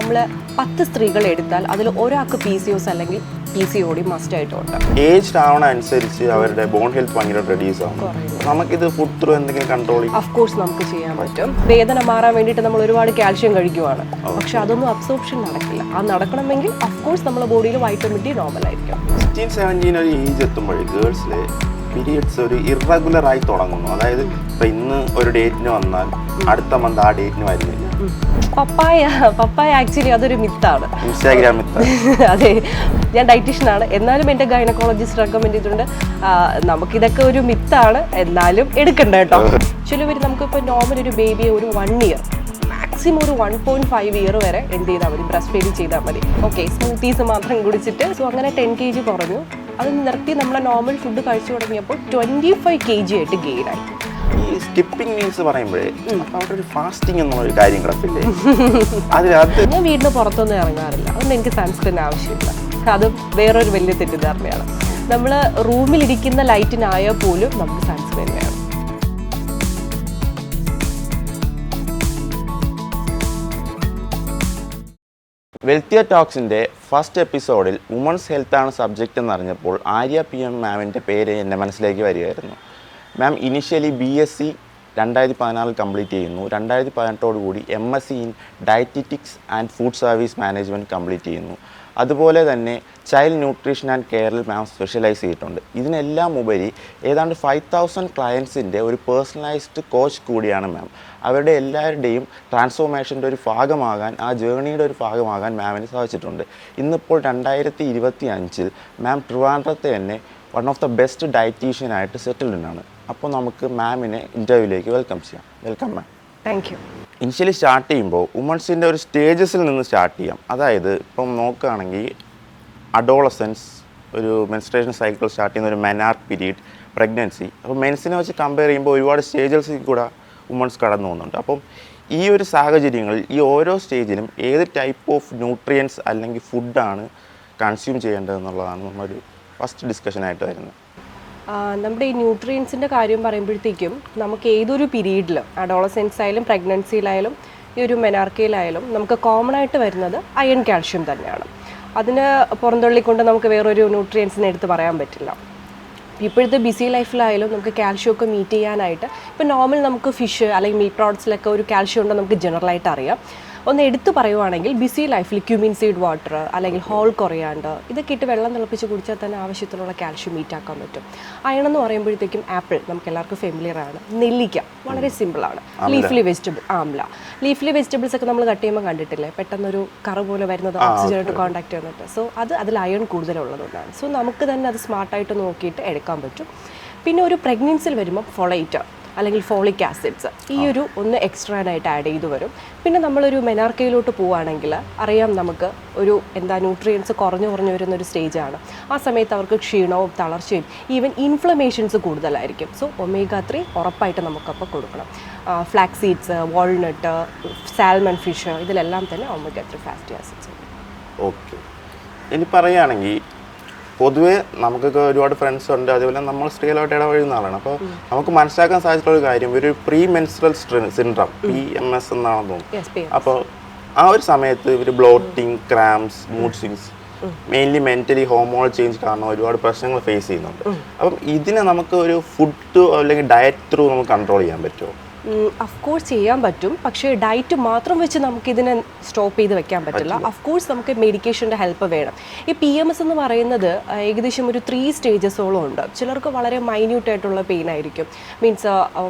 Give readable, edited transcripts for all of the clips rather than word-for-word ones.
നമ്മൾ 10 സ്ത്രീകളെ എടുത്താൽ അതിൽ ഒരാൾക്ക് PCOS അല്ലെങ്കിൽ PCOD മസ്റ്റ് ആയിട്ടുണ്ട്. ഏജ് ആവണ അനുസരിച്ച് അവരുടെ ബോൺ ഹെൽത്ത് ഭയങ്കര റെഡ്യൂസ് ആവും. നമുക്കിത് ഫുഡ് ത്രൂ എന്തെങ്കിലും കൺട്രോൾ ചെയ്യാം? ഓഫ് കോഴ്സ് നമുക്ക് ചെയ്യാൻ പറ്റും. വേദന മാറാൻ വേണ്ടിയിട്ട് നമ്മൾ ഒരുപാട് കാൽഷ്യം കഴിക്കുവാണ്, പക്ഷെ അതൊന്നും അബ്സോർപ്ഷൻ നടക്കില്ല. അത് നടക്കണമെങ്കിൽ ഓഫ് കോഴ്സ് നമ്മുടെ ബോഡിയിൽ വൈറ്റമിൻ D നോർമൽ ആയിരിക്കും. 16-17 ഒരു ഏജ് എത്തുമ്പോഴേ ഗേൾസിലെ പീരിയഡ്സ് ഒരു ഇറഗുലർ ആയി തുടങ്ങുന്നു. അതായത് ഇപ്പം ഇന്ന് ഒരു ഡേറ്റിന് വന്നാൽ അടുത്ത മന്ത് ആ ഡേറ്റിന് വരുന്നില്ല. പപ്പായ ആക്ച്വലി അതൊരു മിത്താണ്, ഇൻസ്റ്റാഗ്രാം മിത്ത്. അതെ, ഞാൻ ഡയറ്റീഷ്യനാണ്, എന്നാലും എൻ്റെ ഗൈനക്കോളജിസ്റ്റ് റെക്കമെൻഡ് ചെയ്തിട്ടുണ്ട് നമുക്കിതൊക്കെ ഒരു മിത്താണ്, എന്നാലും എടുക്കണ്ട കേട്ടോ. ചിലവർ നമുക്കിപ്പോൾ നോർമൽ ഒരു ബേബിയെ ഒരു 1 ഇയർ മാക്സിമം ഒരു 1.5 ഇയർ വരെ എന്ത് ചെയ്താൽ മതി, ബ്രസ്റ്റ് ഫീഡിങ് ചെയ്താൽ മതി. ഓക്കെ, സ്മൂത്തീസ് മാത്രം കുടിച്ചിട്ട് സോ അങ്ങനെ 10 kg കുറഞ്ഞു. അത് നിർത്തി നമ്മളെ നോർമൽ ഫുഡ് കഴിച്ചു തുടങ്ങിയപ്പോൾ 25 kg ആയിട്ട് ഗെയിനായി. ഈ സ്കിപ്പിംഗ് മീൽസ് പറയുമ്പോഴേ അവിടെ ഒരു ഫാസ്റ്റിംഗ് എന്നുള്ള കാര്യം കിടപ്പില്ലേ? ഞാൻ വീടിന് പുറത്തൊന്നും ഇറങ്ങാറില്ല, അതുകൊണ്ട് എനിക്ക് സൺസ്ക്രീൻ ആവശ്യമില്ല. അത് വേറൊരു വലിയ തെറ്റിദ്ധാരണയാണ്. നമ്മൾ റൂമിലിരിക്കുന്ന ലൈറ്റിനായാൽ പോലും നമുക്ക് സൺസ്ക്രീൻ വേണം. വെൽത്തിയർ ടോക്സിൻ്റെ ഫസ്റ്റ് എപ്പിസോഡിൽ വുമൺസ് ഹെൽത്താണ് സബ്ജക്റ്റ് എന്നറിഞ്ഞപ്പോൾ ആര്യ PM മാമിൻ്റെ പേര് എൻ്റെ മനസ്സിലേക്ക് വരികയായിരുന്നു. മാം ഇനിഷ്യലി BSc 2014 കംപ്ലീറ്റ് ചെയ്യുന്നു. 2018 കൂടി MSc in dietetics and food service management complete ചെയ്യുന്നു. അതുപോലെ തന്നെ ചൈൽഡ് ന്യൂട്രീഷൻ ആൻഡ് കെയറിൽ മാം സ്പെഷ്യലൈസ് ചെയ്തിട്ടുണ്ട്. ഇതിനെല്ലാം ഉപരി ഏതാണ്ട് 5000 ക്ലയൻസിൻ്റെ ഒരു പേഴ്സണലൈസ്ഡ് കോച്ച് കൂടിയാണ് മാം. അവരുടെ എല്ലാവരുടെയും ട്രാൻസ്ഫോർമേഷൻ്റെ ഒരു ഭാഗമാകാൻ, ആ ജേർണിയുടെ ഒരു ഭാഗമാകാൻ മാമിന് സാധിച്ചിട്ടുണ്ട്. ഇന്നിപ്പോൾ 2025 മാം ട്രിവാൻഡ്രത്തെ തന്നെ വൺ ഓഫ് ദ ബെസ്റ്റ് ഡയറ്റീഷ്യനായിട്ട് സെറ്റിൽഡാണ്. അപ്പോൾ നമുക്ക് മാമിനെ ഇൻ്റർവ്യൂവിലേക്ക് വെൽക്കം ചെയ്യാം. Welcome ma'am. Thank you. Initially start ചെയ്യുമ്പോൾ വുമൺസിൻ്റെ ഒരു സ്റ്റേജസിൽ നിന്ന് സ്റ്റാർട്ട് ചെയ്യാം. അതായത് ഇപ്പം നോക്കുകയാണെങ്കിൽ അഡോളസൻസ്, ഒരു മെൻസ്ട്രേഷൻ സൈക്കിൾ സ്റ്റാർട്ട് ചെയ്യുന്ന ഒരു മെനാർക്ക് പീരീഡ്, പ്രഗ്നൻസി. അപ്പോൾ മെൻസിനെ വെച്ച് കമ്പയർ ചെയ്യുമ്പോൾ ഒരുപാട് സ്റ്റേജസിൽ കൂടെ വുമൺസ് കടന്നു പോകുന്നുണ്ട്. അപ്പം ഈ ഒരു സാഹചര്യങ്ങളിൽ ഈ ഓരോ സ്റ്റേജിലും ഏത് ടൈപ്പ് ഓഫ് ന്യൂട്രിയൻസ് അല്ലെങ്കിൽ ഫുഡാണ് കൺസ്യൂം ചെയ്യേണ്ടതെന്നുള്ളതാണ് നമ്മളൊരു ഫസ്റ്റ് ഡിസ്കഷനായിട്ട് വരുന്നത്. നമ്മുടെ ഈ ന്യൂട്രിയൻസിൻ്റെ കാര്യം പറയുമ്പോഴത്തേക്കും നമുക്ക് ഏതൊരു പീരീഡിലും, അഡോളസെൻസ് ആയാലും പ്രഗ്നൻസിയിലായാലും ഈ ഒരു മെനാർക്കയിലായാലും നമുക്ക് കോമൺ ആയിട്ട് വരുന്നത് അയൺ കാൽഷ്യം തന്നെയാണ്. അതിന് പുറന്തള്ളിക്കൊണ്ട് നമുക്ക് വേറൊരു ന്യൂട്രിയൻസിനെ എടുത്ത് പറയാൻ പറ്റില്ല. ഇപ്പോഴത്തെ ബിസി ലൈഫിലായാലും നമുക്ക് കാൽഷ്യമൊക്കെ മീറ്റ് ചെയ്യാനായിട്ട് ഇപ്പോൾ നോർമൽ നമുക്ക് ഫിഷ് അല്ലെങ്കിൽ മീറ്റ് പ്രോഡക്ട്സിലൊക്കെ ഒരു കാൽഷ്യം ഉണ്ടെന്ന് നമുക്ക് ജനറലായിട്ട് അറിയാം. ഒന്ന് എടുത്തു പറയുവാണെങ്കിൽ ബിസി ലൈഫിൽ ക്യൂമിൻ സീഡ് വാട്ടർ അല്ലെങ്കിൽ ഹോൾ കൊറിയാണ്ടർ ഇതൊക്കെ ഇട്ട് വെള്ളം തിളപ്പിച്ച് കുടിച്ചാൽ തന്നെ ആവശ്യത്തിനുള്ള കാൽഷ്യം മീറ്റ് ആക്കാൻ പറ്റും. അയൺ എന്ന് പറയുമ്പോഴത്തേക്കും ആപ്പിൾ നമുക്ക് എല്ലാവർക്കും ഫെമിലിയർ ആണ്. നെല്ലിക്ക വളരെ സിമ്പിളാണ്. ലീഫ്ലി വെജിറ്റബിൾ, ആംല, ലീഫ്ലി വെജിറ്റബിൾസ് ഒക്കെ നമ്മൾ കട്ട് ചെയ്യുമ്പോൾ കണ്ടിട്ടില്ലേ, പെട്ടെന്നൊരു കറ പോലെ വരുന്നത് ഓക്സിജനായിട്ട് കോൺടാക്ട് ചെയ്യുന്നുണ്ട്. സോ അതിൽ അയൺ കൂടുതലുള്ളതുകൊണ്ടാണ്. സോ നമുക്ക് തന്നെ അത് സ്മാർട്ടായിട്ട് നോക്കിയിട്ട് എടുക്കാൻ പറ്റും. പിന്നെ ഒരു പ്രഗ്നൻസിൽ വരുമ്പോൾ ഫൊളൈറ്റ് അല്ലെങ്കിൽ ഫോളിക് ആസിഡ്സ് ഈ ഒരു ഒന്ന് എക്സ്ട്രാനായിട്ട് ആഡ് ചെയ്ത് വരും. പിന്നെ നമ്മളൊരു മെനാർക്കയിലോട്ട് പോവുകയാണെങ്കിൽ അറിയാം നമുക്ക് ഒരു ന്യൂട്രിയൻസ് കുറഞ്ഞു വരുന്നൊരു സ്റ്റേജാണ്. ആ സമയത്ത് അവർക്ക് ക്ഷീണവും തളർച്ചയും ഈവൻ ഇൻഫ്ലമേഷൻസ് കൂടുതലായിരിക്കും. സോ omega-3 ഉറപ്പായിട്ട് നമുക്കപ്പോൾ കൊടുക്കണം. Flax seeds, walnut, salmon fish ഇതിലെല്ലാം തന്നെ omega-3 ഫാറ്റി ആസിഡ്സ്. ഓക്കെ, ഇനി പറയുകയാണെങ്കിൽ പൊതുവേ നമുക്കൊക്കെ ഒരുപാട് ഫ്രണ്ട്സ് ഉണ്ട്, അതുപോലെ നമ്മൾ സ്ത്രീകളായിട്ട് ഇടപഴകുന്ന ആളാണ്. അപ്പോൾ നമുക്ക് മനസ്സിലാക്കാൻ സാധിച്ചിട്ടുള്ള കാര്യം ഒരു പ്രീ മെൻസ്ട്രൽ സിൻഡ്രം, PMS എന്നാണെന്ന് തോന്നുന്നു. അപ്പോൾ ആ ഒരു സമയത്ത് ഇവർ bloating, cramps, mood swings, mainly mentally hormonal change കാരണം ഒരുപാട് പ്രശ്നങ്ങൾ ഫേസ് ചെയ്യുന്നുണ്ട്. അപ്പം ഇതിനെ നമുക്ക് ഒരു ഫുഡ് അല്ലെങ്കിൽ ഡയറ്റ് ത്രൂ നമുക്ക് കൺട്രോൾ ചെയ്യാൻ പറ്റുമോ? അഫ്കോഴ്സ് ചെയ്യാൻ പറ്റും, പക്ഷേ ഡയറ്റ് മാത്രം വെച്ച് നമുക്കിതിനെ സ്റ്റോപ്പ് ചെയ്ത് വെക്കാൻ പറ്റില്ല. അഫ്കോഴ്സ് നമുക്ക് മെഡിക്കേഷൻ്റെ ഹെൽപ്പ് വേണം. ഈ PMS എന്ന് പറയുന്നത് ഏകദേശം ഒരു 3 സ്റ്റേജസോളം ഉണ്ട്. ചിലർക്ക് വളരെ മൈന്യൂട്ടായിട്ടുള്ള പെയിൻ ആയിരിക്കും, മീൻസ്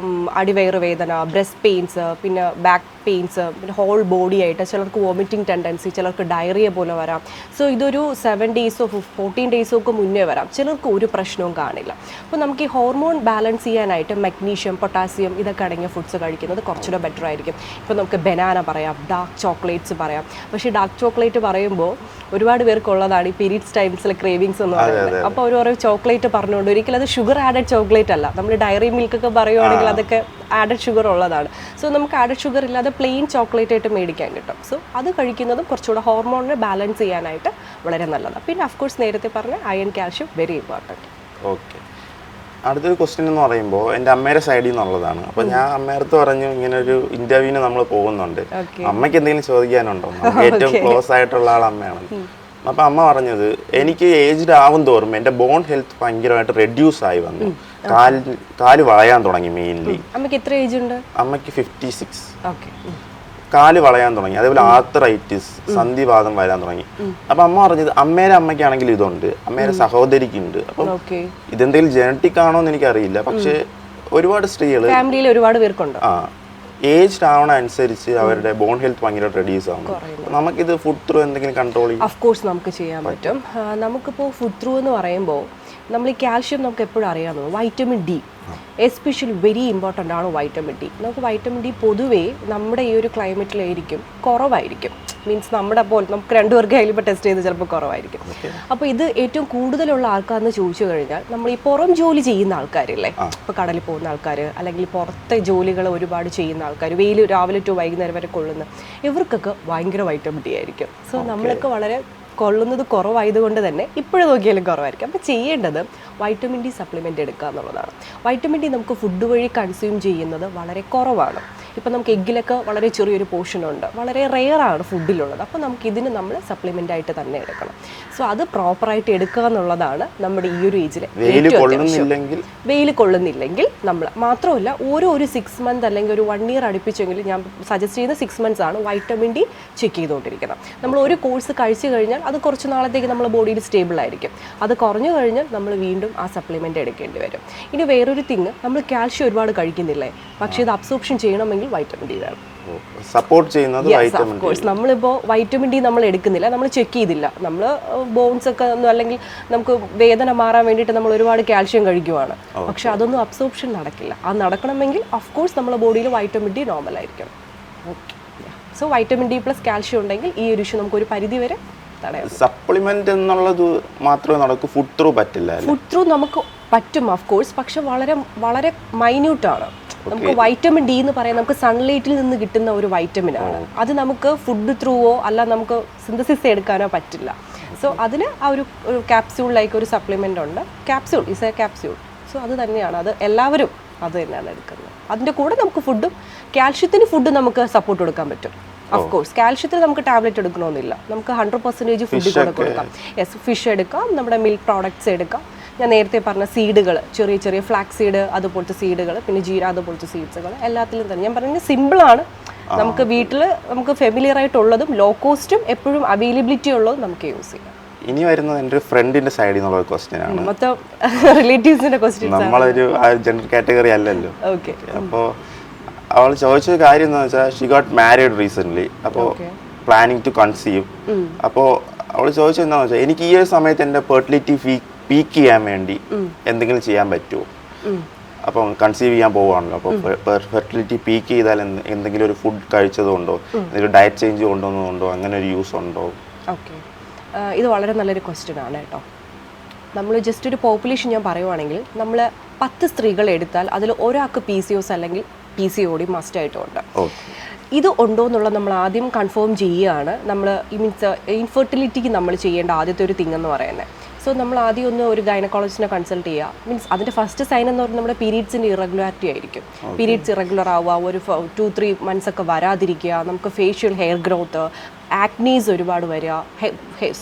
അടിവയറ് വേദന, ബ്രസ്റ്റ് പെയിൻസ്, പിന്നെ ബാക്ക് പെയിൻസ്, പിന്നെ ഹോൾ ബോഡി ആയിട്ട് ചിലർക്ക് വോമിറ്റിംഗ് ടെൻഡൻസി, ചിലർക്ക് ഡയറിയ പോലെ വരാം. സോ ഇതൊരു 7 ഡേയ്സോ 14 ഡേയ്സോ ഒക്കെ മുന്നേ വരാം. ചിലർക്ക് ഒരു പ്രശ്നവും കാണില്ല. അപ്പോൾ നമുക്ക് ഈ ഹോർമോൺ ബാലൻസ് ചെയ്യാനായിട്ട് മഗ്നീഷ്യം, പൊട്ടാസ്യം ഇതൊക്കെ അടങ്ങിയ ഫുഡ്സ് കഴിക്കുന്നത് കുറച്ചുകൂടെ ബെറ്റർ ആയിരിക്കും. ഇപ്പോൾ നമുക്ക് ബനാന പറയാം, ഡാർക്ക് ചോക്ലേറ്റ്സ് പറയാം. പക്ഷേ ഡാർക്ക് ചോക്ലേറ്റ് പറയുമ്പോൾ ഒരുപാട് പേർക്കുള്ളതാണ് ഈ പീരീഡ്സ് ടൈംസിലെ ക്രേവിങ്സ് എന്ന് പറയുന്നത്. അപ്പോൾ ഓരോ ചോക്ലേറ്റ് പറഞ്ഞുകൊണ്ട് ഒരിക്കലും അത് ഷുഗർ ആഡഡ് ചോക്ലേറ്റ് അല്ല. നമ്മൾ ഡയറി മിൽക്കൊക്കെ പറയുവാണെങ്കിൽ അതൊക്കെ ആഡഡ് ഷുഗർ ഉള്ളതാണ്. സോ നമുക്ക് ആഡഡ് ഷുഗർ ഇല്ലാതെ പ്ലെയിൻ ചോക്ലേറ്റ് ആയിട്ട് മേടിക്കാൻ കിട്ടും. സോ അത് കഴിക്കുന്നതും കുറച്ചുകൂടെ ഹോർമോണിനെ ബാലൻസ് ചെയ്യാനായിട്ട് വളരെ നല്ലതാണ്. പിന്നെ അഫ്കോഴ്സ് നേരത്തെ പറഞ്ഞ iron calcium very important. Okay, അടുത്തൊരു ക്വസ്റ്റ്യൻ എന്ന് പറയുമ്പോൾ എൻ്റെ അമ്മയുടെ സൈഡിൽ നിന്നുള്ളതാണ്. അപ്പോൾ ഞാൻ അമ്മയടുത്ത് പറഞ്ഞു ഇങ്ങനെ ഒരു ഇന്റർവ്യൂവിന് നമ്മൾ പോകുന്നുണ്ട്, അമ്മയ്ക്ക് എന്തെങ്കിലും ചോദിക്കാനുണ്ടോ? നമുക്ക് ഏറ്റവും ക്ലോസ് ആയിട്ടുള്ള ആൾ അമ്മയാണ്. അപ്പം അമ്മ പറഞ്ഞത് എനിക്ക് ഏജ്ഡ് ആവും തോറും എൻ്റെ ബോൺ ഹെൽത്ത് ഭയങ്കരമായിട്ട് റെഡ്യൂസ് ആയി വന്നു. കാല് വളയാൻ തുടങ്ങി. മെയിൻലി അമ്മയ്ക്ക് എത്ര ഏജ് ഉണ്ട്? അമ്മയ്ക്ക് 56. കാല് വളയാൻ തുടങ്ങി. അതേപോലെ ആർത്രൈറ്റിസ്, സന്ധിവാദം വരാൻ തുടങ്ങി. അപ്പൊ അമ്മ പറഞ്ഞത് അമ്മേരെ അമ്മയ്ക്കാണെങ്കിൽ ഇതുണ്ട്, അമ്മേരെ സഹോദരിക്കുണ്ട്. അപ്പം ഇതെന്തെങ്കിലും ജനറ്റിക് ആണോ എന്ന് എനിക്കറിയില്ല. പക്ഷെ ഒരുപാട് സ്ത്രീകൾ ഫാമിലിയിൽ ഒരുപാട് പേർക്കുണ്ട്. ഏജ്ഡ് ആവണ അനുസരിച്ച് അവരുടെ ബോൺ ഹെൽത്ത് ഭയങ്കര റെഡ്യൂസ് ആവും. നമുക്കിത് ഫുഡ് ത്രൂ എന്തെങ്കിലും കൺട്രോൾ ചെയ്യാം? ഓഫ് കോഴ്സ് നമുക്ക് ചെയ്യാൻ പറ്റും. നമുക്കിപ്പോൾ ഫുഡ് ത്രൂ എന്ന് പറയുമ്പോൾ നമ്മൾ ഈ കാൽഷ്യം നമുക്ക് എപ്പോഴും അറിയാമല്ലോ. Vitamin D especially very important ആണ് വൈറ്റമിൻ ഡി. നമുക്ക് വൈറ്റമിൻ ഡി പൊതുവേ നമ്മുടെ ഈ ഒരു ക്ലൈമറ്റിലായിരിക്കും കുറവായിരിക്കും. മീൻസ് നമ്മുടെ പോലെ നമുക്ക് രണ്ടുപേർക്ക് അതിൽ ഇപ്പോൾ ടെസ്റ്റ് ചെയ്ത് ചിലപ്പോൾ കുറവായിരിക്കും. അപ്പോൾ ഇത് ഏറ്റവും കൂടുതലുള്ള ആൾക്കാരെന്ന് ചോദിച്ചു കഴിഞ്ഞാൽ നമ്മൾ ഈ പുറം ജോലി ചെയ്യുന്ന ആൾക്കാരില്ലേ, ഇപ്പോൾ കടലിൽ പോകുന്ന ആൾക്കാർ, അല്ലെങ്കിൽ പുറത്തെ ജോലികൾ ഒരുപാട് ചെയ്യുന്ന ആൾക്കാർ, വെയിൽ രാവിലെ ടു വൈകുന്നേരം വരെ കൊള്ളുന്ന ഇവർക്കൊക്കെ ഭയങ്കര വൈറ്റമിൻ ഡി ആയിരിക്കും. സോ നമ്മളൊക്കെ വളരെ കൊള്ളുന്നത് കുറവായതുകൊണ്ട് തന്നെ ഇപ്പോഴും നോക്കിയാലും കുറവായിരിക്കും. അപ്പോൾ ചെയ്യേണ്ടത് വൈറ്റമിൻ ഡി സപ്ലിമെൻ്റ് എടുക്കുക എന്നുള്ളതാണ്. വൈറ്റമിൻ ഡി നമുക്ക് ഫുഡ് വഴി കൺസ്യൂം ചെയ്യുന്നത് വളരെ കുറവാണ്. ഇപ്പം നമുക്ക് എഗ്ഗിലൊക്കെ വളരെ ചെറിയൊരു പോർഷൻ ഉണ്ട്, വളരെ റെയറാണ് ഫുഡിലുള്ളത്. അപ്പോൾ നമുക്ക് ഇതിന് നമ്മൾ സപ്ലിമെൻ്റ് ആയിട്ട് തന്നെ എടുക്കണം. സോ അത് പ്രോപ്പറായിട്ട് എടുക്കുക എന്നുള്ളതാണ് നമ്മുടെ ഈ ഒരു ഏജിൽ വെയിൽ കൊള്ളുന്നില്ലെങ്കിൽ നമ്മൾ മാത്രമല്ല ഒരു 6 മന്ത് അല്ലെങ്കിൽ ഒരു 1 ഇയർ അടുപ്പിച്ചെങ്കിൽ ഞാൻ സജസ്റ്റ് ചെയ്യുന്ന 6 മന്ത്സ് ആണ് വൈറ്റമിൻ ഡി ചെക്ക് ചെയ്തുകൊണ്ടിരിക്കണം. നമ്മൾ ഒരു കോഴ്സ് കഴിച്ചു കഴിഞ്ഞാൽ അത് കുറച്ച് നാളത്തേക്ക് നമ്മുടെ ബോഡിയിൽ സ്റ്റേബിൾ ആയിരിക്കും. അത് കുറഞ്ഞു കഴിഞ്ഞാൽ നമ്മൾ വീണ്ടും ആ സപ്ലിമെൻ്റ് എടുക്കേണ്ടി വരും. ഇനി വേറൊരു തിങ്, നമ്മൾ കാൽഷ്യം ഒരുപാട് കഴിക്കുന്നില്ലേ, പക്ഷേ ഇത് അബ്സോർപ്ഷൻ ചെയ്യണമെങ്കിൽ വൈറ്റമിൻ ഡി വേണം. സപ്പോർട്ട് ചെയ്യുന്നത് വൈറ്റമിൻ ഡി. നമ്മളിപ്പോൾ വൈറ്റമിൻ ഡി നമ്മൾ എടുക്കുന്നില്ല, നമ്മൾ ചെക്ക് ചെയ്തില്ല, നമ്മൾ ബോൺസ് ഒക്കെ ഒന്നും അല്ലെങ്കിൽ നമുക്ക് വേദന മാറാൻ വേണ്ടിയിട്ട് നമ്മൾ ഒരുപാട് കാൽഷ്യം കഴിക്കുവാണ്, പക്ഷെ അതൊന്നും അബ്സോർപ്ഷൻ നടക്കില്ല. അത് നടക്കണമെങ്കിൽ ഓഫ് കോഴ്സ് നമ്മുടെ ബോഡിയിൽ വൈറ്റമിൻ ഡി നോർമൽ ആയിരിക്കും. So vitamin D plus calcium ഉണ്ടെങ്കിൽ ഈ ഒരു ഇഷ്യൂ നമുക്ക് ഒരു പരിധി വരെ തടയാം. സപ്ലിമെന്റ് എന്നുള്ളത് മാത്രമേ നടക്കൂ, ഫുഡ് ത്രൂ പറ്റില്ല? ഫുഡ് ത്രൂ നമുക്ക് പറ്റും ഓഫ് കോഴ്സ്, പക്ഷെ വളരെ വളരെ മൈന്യൂട്ടാണ്. നമുക്ക് വൈറ്റമിൻ ഡി എന്ന് പറയാൻ നമുക്ക് സൺലൈറ്റിൽ നിന്ന് കിട്ടുന്ന ഒരു വൈറ്റമിൻ ആണ്. അത് നമുക്ക് ഫുഡ് ത്രൂവോ അല്ല നമുക്ക് സിന്തസിസ് എടുക്കാനോ പറ്റില്ല. സോ അതിന് ആ ഒരു ക്യാപ്സ്യൂൾ ലൈക്ക് ഒരു സപ്ലിമെൻ്റ് ഉണ്ട്. Capsule is A capsule. So അത് തന്നെയാണ്, അത് എല്ലാവരും അത് തന്നെയാണ് എടുക്കുന്നത്. അതിൻ്റെ കൂടെ നമുക്ക് ഫുഡും കാൽഷ്യത്തിന് ഫുഡ് നമുക്ക് സപ്പോർട്ട് കൊടുക്കാൻ പറ്റും. ഓഫ് കോഴ്സ് കാൽഷ്യത്തിന് നമുക്ക് ടാബ്ലറ്റ് എടുക്കണമെന്നില്ല, നമുക്ക് 100% ഫുഡ് കൂടെ കൊടുക്കാം. യെസ്, ഫിഷ് എടുക്കാം, നമ്മുടെ മിൽക്ക് പ്രോഡക്ട്സ് എടുക്കാം. ഞാൻ നേരത്തെ പറഞ്ഞ സീഡുകൾ, ചെറിയ ചെറിയ ഫ്ലാക്സ് സീഡ് അതുപോലത്തെ സീഡുകൾ, പിന്നെ ജീര അതുപോലത്തെ സീഡ്സുകൾ, എല്ലാത്തിലും തന്നെ ഞാൻ പറയുന്നത് സിമ്പിളാണ്. നമുക്ക് വീട്ടിൽ നമുക്ക് ഫെമിലിയർ ആയിട്ടുള്ളതും ലോ കോസ്റ്റും എപ്പോഴും അവൈലബിലിറ്റി ഉള്ളതും നമുക്ക് യൂസ് ചെയ്യാം. ഇനി വരുന്നത് എൻ്റെ ഒരു ഫ്രണ്ടിന്റെ സൈഡിൽ നിന്നുള്ള ക്വസ്റ്റ്യൻ ആണ്. മൊത്തം റിലേറ്റീവ്സിന്റെ ക്വസ്റ്റ്യൻ. നമ്മളൊരു ജെൻഡർ കാറ്റഗറി അല്ലല്ലോ. ഓക്കെ. അപ്പോൾ അവൾ ചോദിച്ച കാര്യം എന്ന് വെച്ചാൽ ഷി ഗോട്ട് മാരീഡ് റീസെൻ്റ്ലി, അപ്പോൾ പ്ലാനിങ് ടു കൺസീവ്. അപ്പോൾ അവൾ ചോദിച്ചത് എന്താണെന്ന് വെച്ചാൽ എനിക്ക് ഈ ഒരു സമയത്ത് എൻ്റെ ഫെർട്ടിലിറ്റി പീക്ക് ചെയ്യാൻ വേണ്ടി എന്തെങ്കിലും ചെയ്യാൻ പറ്റുമോ? അപ്പം കൺസീവ് ചെയ്യാൻ പോവുകയാണല്ലോ, അപ്പോൾ ഫെർട്ടിലിറ്റി പീക്ക് ചെയ്താൽ എന്തെങ്കിലും ഒരു ഫുഡ് കഴിച്ചതുകൊണ്ടോ എന്തെങ്കിലും ഡയറ്റ് ചേഞ്ച് കൊണ്ടുവന്നതുകൊണ്ടോ അങ്ങനെ ഒരു യൂസ് ഉണ്ടോ? ഓക്കെ, ഇത് വളരെ നല്ലൊരു ക്വസ്റ്റ്യൻ ആണ് കേട്ടോ. നമ്മൾ ജസ്റ്റ് ഒരു പോപ്പുലേഷൻ ഞാൻ പറയുവാണെങ്കിൽ നമ്മൾ 10 സ്ത്രീകളെ എടുത്താൽ അതിൽ ഒരാൾക്ക് PCOS അല്ലെങ്കിൽ PCOD മസ്റ്റായിട്ടും ഉണ്ട്. ഇത് ഉണ്ടോ എന്നുള്ളത് നമ്മൾ ആദ്യം കൺഫേം ചെയ്യുകയാണ്. നമ്മൾ മീൻസ് ഇൻഫെർട്ടിലിറ്റിക്ക് നമ്മൾ ചെയ്യേണ്ട ആദ്യത്തെ ഒരു തിങ് എന്ന് പറയുന്നത്. സോ നമ്മൾ ആദ്യം ഒന്ന് ഒരു ഗൈനക്കോളജിസ്റ്റിനെ കൺസൾട്ട് ചെയ്യുക. മീൻസ് അതിൻ്റെ ഫസ്റ്റ് സൈൻ എന്ന് പറയുന്നത് നമ്മുടെ പീരീഡ്സിൻ്റെ ഇറഗുലാരിറ്റി ആയിരിക്കും. പീരീഡ്സ് ഇറഗുലർ ആവുക, ഒരു 2-3 മന്ത്സ് ഒക്കെ വരാതിരിക്കുക, നമുക്ക് ഫേഷ്യൽ ഹെയർ ഗ്രോത്ത്, ആക്നീസ് ഒരുപാട് വരിക,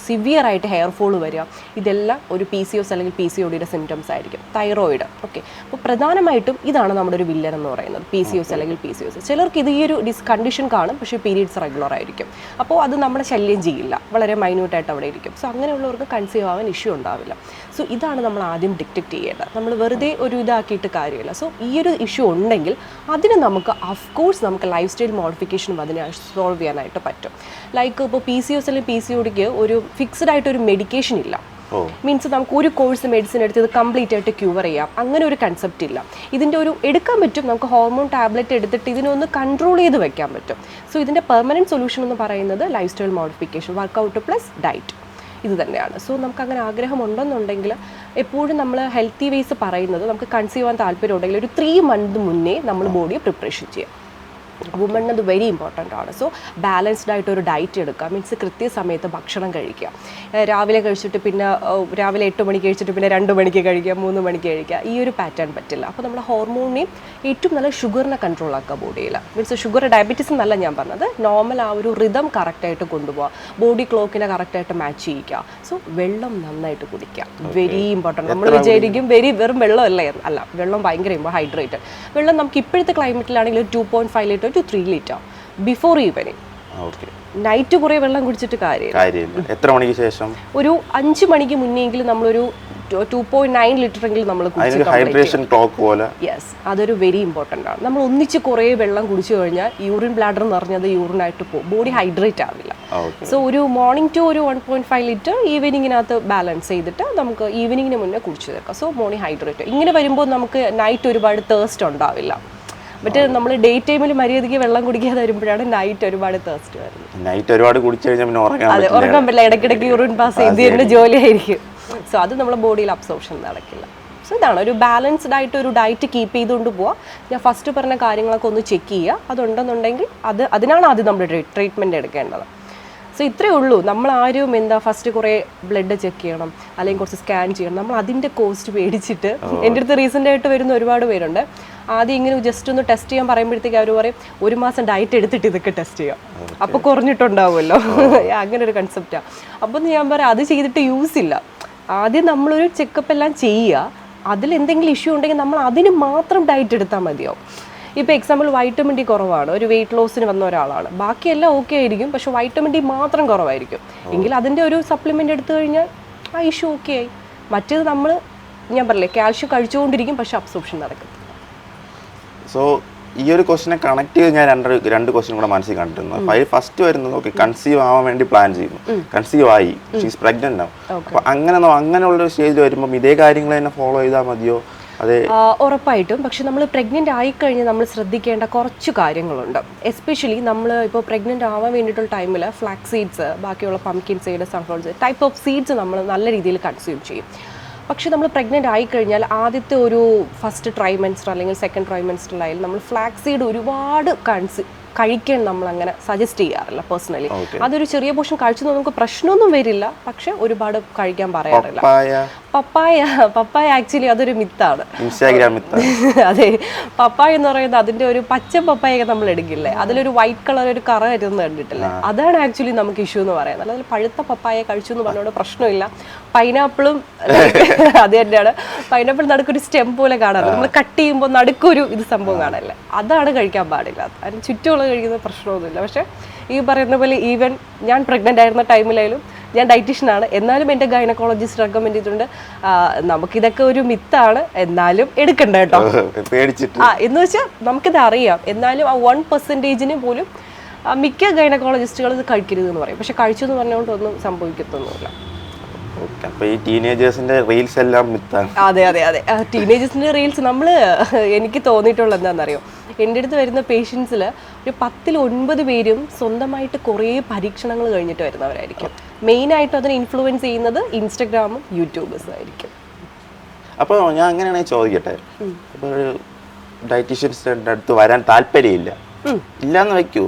സിവിയർ ആയിട്ട് ഹെയർ ഫോൾ വരിക, ഇതെല്ലാം ഒരു PCOS അല്ലെങ്കിൽ PCODയുടെ സിംറ്റംസ് ആയിരിക്കും. തൈറോയിഡ്. ഓക്കെ, അപ്പോൾ പ്രധാനമായിട്ടും ഇതാണ് നമ്മുടെ ഒരു വില്ലൻ എന്ന് പറയുന്നത്, PCOS അല്ലെങ്കിൽ PCOS. ചിലർക്ക് ഇത് ഈ ഒരു കണ്ടീഷൻ കാണും, പക്ഷേ പീരീഡ്സ് റെഗുലർ ആയിരിക്കും. അപ്പോൾ അത് നമ്മളെ ശല്യം ചെയ്യില്ല, വളരെ മൈന്യൂട്ടായിട്ട് അവിടെ ഇരിക്കും. സോ അങ്ങനെയുള്ളവർക്ക് കൺസീവ് ആവാൻ ഇഷ്യൂ ഉണ്ടാവില്ല. സോ ഇതാണ് നമ്മൾ ആദ്യം ഡിറ്റക്ട് ചെയ്യേണ്ടത്. നമ്മൾ വെറുതെ ഒരു ഇതാക്കിയിട്ട് കാര്യമില്ല. സോ ഈ ഒരു ഇഷ്യൂ ഉണ്ടെങ്കിൽ അതിന് നമുക്ക് അഫ്കോഴ്സ് നമുക്ക് ലൈഫ് സ്റ്റൈൽ മോഡിഫിക്കേഷനും അതിനെ സോൾവ് ചെയ്യാനായിട്ട് പറ്റും. ലൈക്ക് ഇപ്പോൾ PCOS അല്ലെങ്കിൽ PCODക്ക് ഒരു ഫിക്സ്ഡ് ആയിട്ട് ഒരു മെഡിക്കേഷൻ ഇല്ല. മീൻസ് നമുക്ക് ഒരു കോഴ്സ് മെഡിസിൻ എടുത്ത് ഇത് കംപ്ലീറ്റ് ആയിട്ട് ക്യൂർ ചെയ്യാം, അങ്ങനെ ഒരു കൺസെപ്റ്റ് ഇല്ല. ഇതിൻ്റെ ഒരു എടുക്കാൻ പറ്റും, നമുക്ക് ഹോർമോൺ ടാബ്ലറ്റ് എടുത്തിട്ട് ഇതിനൊന്ന് കൺട്രോൾ ചെയ്ത് വെക്കാൻ പറ്റും. സോ ഇതിൻ്റെ പെർമനൻറ്റ് സൊല്യൂഷൻ എന്ന് പറയുന്നത് life style modification, workout plus diet, ഇത് തന്നെയാണ്. സോ നമുക്ക് അങ്ങനെ ആഗ്രഹം ഉണ്ടെന്നുണ്ടെങ്കിൽ എപ്പോഴും നമ്മൾ ഹെൽത്തി വേസ് പറയുന്നത് നമുക്ക് കൺസീവ് ചെയ്യാൻ താല്പര്യം ഉണ്ടെങ്കിൽ ഒരു 3 മന്ത് മുന്നേ നമ്മൾ ബോഡിയെ പ്രിപ്പറേഷൻ ചെയ്യാം. വുമണിന് അത് വെരി ഇമ്പോർട്ടൻ്റ് ആണ്. സോ ബാലൻസ്ഡ് ആയിട്ട് ഒരു ഡയറ്റ് എടുക്കുക, മീൻസ് കൃത്യസമയത്ത് ഭക്ഷണം കഴിക്കുക. രാവിലെ കഴിച്ചിട്ട് പിന്നെ രാവിലെ 8 മണിക്ക് കഴിച്ചിട്ട് പിന്നെ 2 മണിക്ക് കഴിക്കുക, 3 മണിക്ക് കഴിക്കുക, ഈ ഒരു പാറ്റേൺ പറ്റില്ല. അപ്പോൾ നമ്മുടെ ഹോർമോണിനെയും ഏറ്റവും നല്ല ഷുഗറിനെ കൺട്രോൾ ആക്കുക ബോഡിയിൽ. മീൻസ് ഷുഗർ ഡയബറ്റീസ് എന്നല്ല ഞാൻ പറഞ്ഞത്, നോർമൽ ആ ഒരു റിതം കറക്റ്റായിട്ട് കൊണ്ടുപോകുക, ബോഡി ക്ലോക്കിനെ കറക്റ്റായിട്ട് മാച്ച് ചെയ്യിക്കുക. സോ വെള്ളം നന്നായിട്ട് കുടിക്കുക, വെരി ഇമ്പോർട്ടൻറ്റ്. നമ്മൾ വിചാരിക്കും വെറും വെള്ളമല്ലേ, അല്ല, വെള്ളം ഭയങ്കര ഹൈഡ്രേറ്റഡ്. വെള്ളം നമുക്ക് ഇപ്പോഴത്തെ ക്ലൈമറ്റിലാണെങ്കിൽ 2.5 litre to 3 litre before evening. Night കുറേ വെള്ളം കുടിച്ചിട്ട് കാര്യമില്ല. എത്ര മണിക്ക് ശേഷം? ഒരു 5 മണിക്ക് മുന്നെങ്കിലും നമ്മളൊരു 2.9 ലിറ്റർ എങ്കിലും നമ്മൾ യെസ്, അതൊരു വെരി ഇമ്പോർട്ടൻ്റ് ആണ്. നമ്മൾ ഒന്നിച്ച് കുറേ വെള്ളം കുടിച്ചു കഴിഞ്ഞാൽ യൂറിൻ ബ്ലാഡർ നിറഞ്ഞത് യൂറിനായിട്ട് പോകും, ബോഡി ഹൈഡ്രേറ്റ് ആവില്ല. സോ ഒരു മോർണിംഗ് ടു ഒരു 1.5 ലിറ്റർ ഈവനിങ്ങിനകത്ത് ബാലൻസ് ചെയ്തിട്ട് നമുക്ക് ഈവനിങ്ങിന് മുന്നേ കുടിച്ചു തീർക്കാം. So morning hydrate. ഇങ്ങനെ വരുമ്പോൾ നമുക്ക് നൈറ്റ് ഒരുപാട് തേഴ്സ്റ്റ് ഉണ്ടാവില്ല. മറ്റേ നമ്മൾ ഡേ ടൈമിൽ മര്യാദയ്ക്ക് വെള്ളം കുടിക്കാതെ വരുമ്പോഴാണ് നൈറ്റ് ഒരുപാട് തേഴ്സ്റ്റ് വരുന്നത്. നൈറ്റ് ഒരുപാട് കുടിച്ചു കഴിഞ്ഞാൽ പിന്നെ ഉറങ്ങാൻ പറ്റില്ല, ഇടയ്ക്കിടയ്ക്ക് യൂറിൻ പാസ് ചെയ്ത് തന്നെ ജോലിയായിരിക്കും. സോ അത് നമ്മുടെ ബോഡിയിൽ അബ്സോർപ്ഷൻ നടക്കില്ല. സോ ഇതാണ് ഒരു ബാലൻസ്ഡ് ആയിട്ട് ഒരു ഡയറ്റ് കീപ്പ് ചെയ്തുകൊണ്ട് പോവുക. ഞാൻ ഫസ്റ്റ് പറഞ്ഞ കാര്യങ്ങളൊക്കെ ഒന്ന് ചെക്ക് ചെയ്യുക, അതുണ്ടെന്നുണ്ടെങ്കിൽ അതിനാണ് ആദ്യം നമ്മൾ ട്രീറ്റ്മെൻറ്റ് എടുക്കേണ്ടത്. സോ ഇത്രയേ ഉള്ളൂ. നമ്മൾ ആരും ഫസ്റ്റ് കുറേ ബ്ലഡ് ചെക്ക് ചെയ്യണം, അല്ലെങ്കിൽ കുറച്ച് സ്കാൻ ചെയ്യണം, നമ്മൾ അതിൻ്റെ കോസ്റ്റ് മേടിച്ചിട്ട്, എൻ്റെ അടുത്ത് റീസെൻ്റ് ആയിട്ട് വരുന്ന ഒരുപാട് പേരുണ്ട്. ആദ്യം ഇങ്ങനെ ജസ്റ്റ് ഒന്ന് ടെസ്റ്റ് ചെയ്യാൻ പറയുമ്പോഴത്തേക്ക് അവർ പറയും 1 മാസം ഡയറ്റ് എടുത്തിട്ട് ഇതൊക്കെ ടെസ്റ്റ് ചെയ്യാം, അപ്പോൾ കുറഞ്ഞിട്ടുണ്ടാവുമല്ലോ. അങ്ങനെ ഒരു കൺസെപ്റ്റാണ്. അപ്പോൾ ഞാൻ പറയാം, അത് ചെയ്തിട്ട് യൂസ് ഇല്ല. ആദ്യം നമ്മളൊരു ചെക്കപ്പ് എല്ലാം ചെയ്യുക, അതിലെന്തെങ്കിലും ഇഷ്യൂ ഉണ്ടെങ്കിൽ നമ്മൾ അതിന് മാത്രം ഡയറ്റ് എടുത്താൽ മതിയാവും. ഇപ്പോൾ എക്സാമ്പിൾ വൈറ്റമിൻ ഡി കുറവാണ്, ഒരു വെയിറ്റ് ലോസിന് വന്ന ഒരാളാണ്, ബാക്കിയെല്ലാം ഓക്കെ ആയിരിക്കും, പക്ഷെ വൈറ്റമിൻ ഡി മാത്രം കുറവായിരിക്കും എങ്കിൽ അതിൻ്റെ ഒരു സപ്ലിമെൻ്റ് എടുത്തു കഴിഞ്ഞാൽ ആ ഇഷ്യൂ ഓക്കെ ആയി. മറ്റേത് ഞാൻ പറയില്ലേ, കാൽഷ്യം കഴിച്ചുകൊണ്ടിരിക്കും, പക്ഷെ അബ്സോർപ്ഷൻ നടക്കും. സോ ഈ ഒരു ക്വസ്റ്റിനെ കണക്ട് ചെയ്ത് ഞാൻ രണ്ട് ക്വസ്റ്റ്യൻ കൂടെ മനസ്സിൽ കണ്ടിരുന്നു. ഫസ്റ്റ് വരുന്നത് ഓക്കെ, കൺസീവ് ആവാൻ വേണ്ടി പ്ലാൻ ചെയ്യുന്നു, കൺസീവ് ആയി, ഷീസ് പ്രഗ്നന്റ് ആവും. അപ്പോൾ അങ്ങനെയുള്ളൊരു സ്റ്റേജിൽ വരുമ്പോൾ ഇതേ കാര്യങ്ങൾ തന്നെ ഫോളോ ചെയ്താൽ മതിയോ? അതെ, ഉറപ്പായിട്ടും. പക്ഷെ നമ്മൾ പ്രഗ്നൻ്റ് ആയിക്കഴിഞ്ഞാൽ നമ്മൾ ശ്രദ്ധിക്കേണ്ട കുറച്ച് കാര്യങ്ങളുണ്ട്. എസ്പെഷ്യലി നമ്മൾ ഇപ്പോൾ പ്രഗ്നൻ്റ് ആവാൻ വേണ്ടിയിട്ടുള്ള ടൈമിൽ ഫ്ലാക്സ് സീഡ്സ്, ബാക്കിയുള്ള pumpkin seed, sunflower seed type of seeds നമ്മൾ നല്ല രീതിയിൽ കൺസ്യൂം ചെയ്യും. പക്ഷേ നമ്മൾ പ്രഗ്നൻ്റ് ആയിക്കഴിഞ്ഞാൽ ആദ്യത്തെ ഒരു ഫസ്റ്റ് ട്രൈമെൻസ്റ്റർ അല്ലെങ്കിൽ സെക്കൻഡ് ട്രൈമെൻസ്റ്ററിലായാലും നമ്മൾ ഫ്ലാക്സ് സീഡ് ഒരുപാട് കഴിക്കാൻ നമ്മൾ അങ്ങനെ സജസ്റ്റ് ചെയ്യാറില്ല പേഴ്സണലി. അതൊരു ചെറിയ പോർഷൻ കഴിച്ചു നമുക്ക് പ്രശ്നമൊന്നും വരില്ല, പക്ഷെ ഒരുപാട് കഴിക്കാൻ പറയാറില്ല. പപ്പായ ആക്ച്വലി അതൊരു മിത്താണ്. അതെ, പപ്പായ എന്ന് പറയുന്നത് അതിന്റെ ഒരു പച്ച പപ്പായ നമ്മൾ എടുക്കില്ലേ, അതിലൊരു വൈറ്റ് കളർ ഒരു കറ വരുന്നത് കണ്ടിട്ടില്ലേ, അതാണ് ആക്ച്വലി നമുക്ക് ഇഷ്യൂ എന്ന് പറയുന്നത്. അല്ലാതെ പഴുത്ത പപ്പായ കഴിച്ചു എന്ന് പറഞ്ഞുകൊണ്ട് പ്രശ്നമില്ല. പൈനാപ്പിളും അത് തന്നെയാണ്. പൈനാപ്പിൾ നടുക്കൊരു സ്റ്റെം പോലെ കാണാറ്, നമ്മൾ കട്ട് ചെയ്യുമ്പോൾ നടുക്കൊരു സംഭവം കാണല്ലേ, അതാണ് കഴിക്കാൻ പാടില്ല. അതിന് ചുറ്റുമുള്ള കഴിക്കുന്ന പ്രശ്നമൊന്നുമില്ല. പക്ഷെ ഈ പറയുന്ന പോലെ ഈവൻ ഞാൻ പ്രഗ്നൻ്റ് ആയിരുന്ന ടൈമിലായാലും, ഞാൻ ഡയറ്റീഷ്യനാണ്, എന്നാലും എൻ്റെ ഗൈനക്കോളജിസ്റ്റ് റെക്കമെൻഡ് ചെയ്തിട്ടുണ്ട് നമുക്കിതൊക്കെ ഒരു മിത്താണ്, എന്നാലും എടുക്കണ്ട കേട്ടോ, എന്ന് വെച്ചാൽ നമുക്കിത് അറിയാം, എന്നാലും ആ 1% പോലും മിക്ക ഗൈനക്കോളജിസ്റ്റുകൾ ഇത് കഴിക്കരുത് എന്ന് പറയും. പക്ഷെ കഴിച്ചു എന്ന് പറഞ്ഞുകൊണ്ട് ഒന്നും സംഭവിക്കത്തൊന്നുമില്ല. അതെ അതെ അതെ, ടീനേജേഴ്സിന്റെ റീൽസ് എനിക്ക് തോന്നിയിട്ടുള്ള എന്താണെന്നറിയോ, എൻ്റെ അടുത്ത് വരുന്ന പേഷ്യൻസിൽ ഒരു 10-9 പേരും സ്വന്തമായിട്ട് കുറേ പരീക്ഷണങ്ങൾ കഴിഞ്ഞിട്ട് വരുന്നവരായിരിക്കും. മെയിനായിട്ട് അതിനെ ഇൻഫ്ലുവൻസ് ചെയ്യുന്നത് ഇൻസ്റ്റഗ്രാമും യൂട്യൂബേഴ്സും ആയിരിക്കും. അപ്പോൾ ഞാൻ അങ്ങനെയാണെങ്കിൽ ചോദിക്കട്ടെ, ഇപ്പോൾ ഒരു ഡയറ്റീഷ്യൻസിൻ്റെ അടുത്ത് വരാൻ താല്പര്യമില്ല, ഇല്ലാന്ന് വെക്കൂ,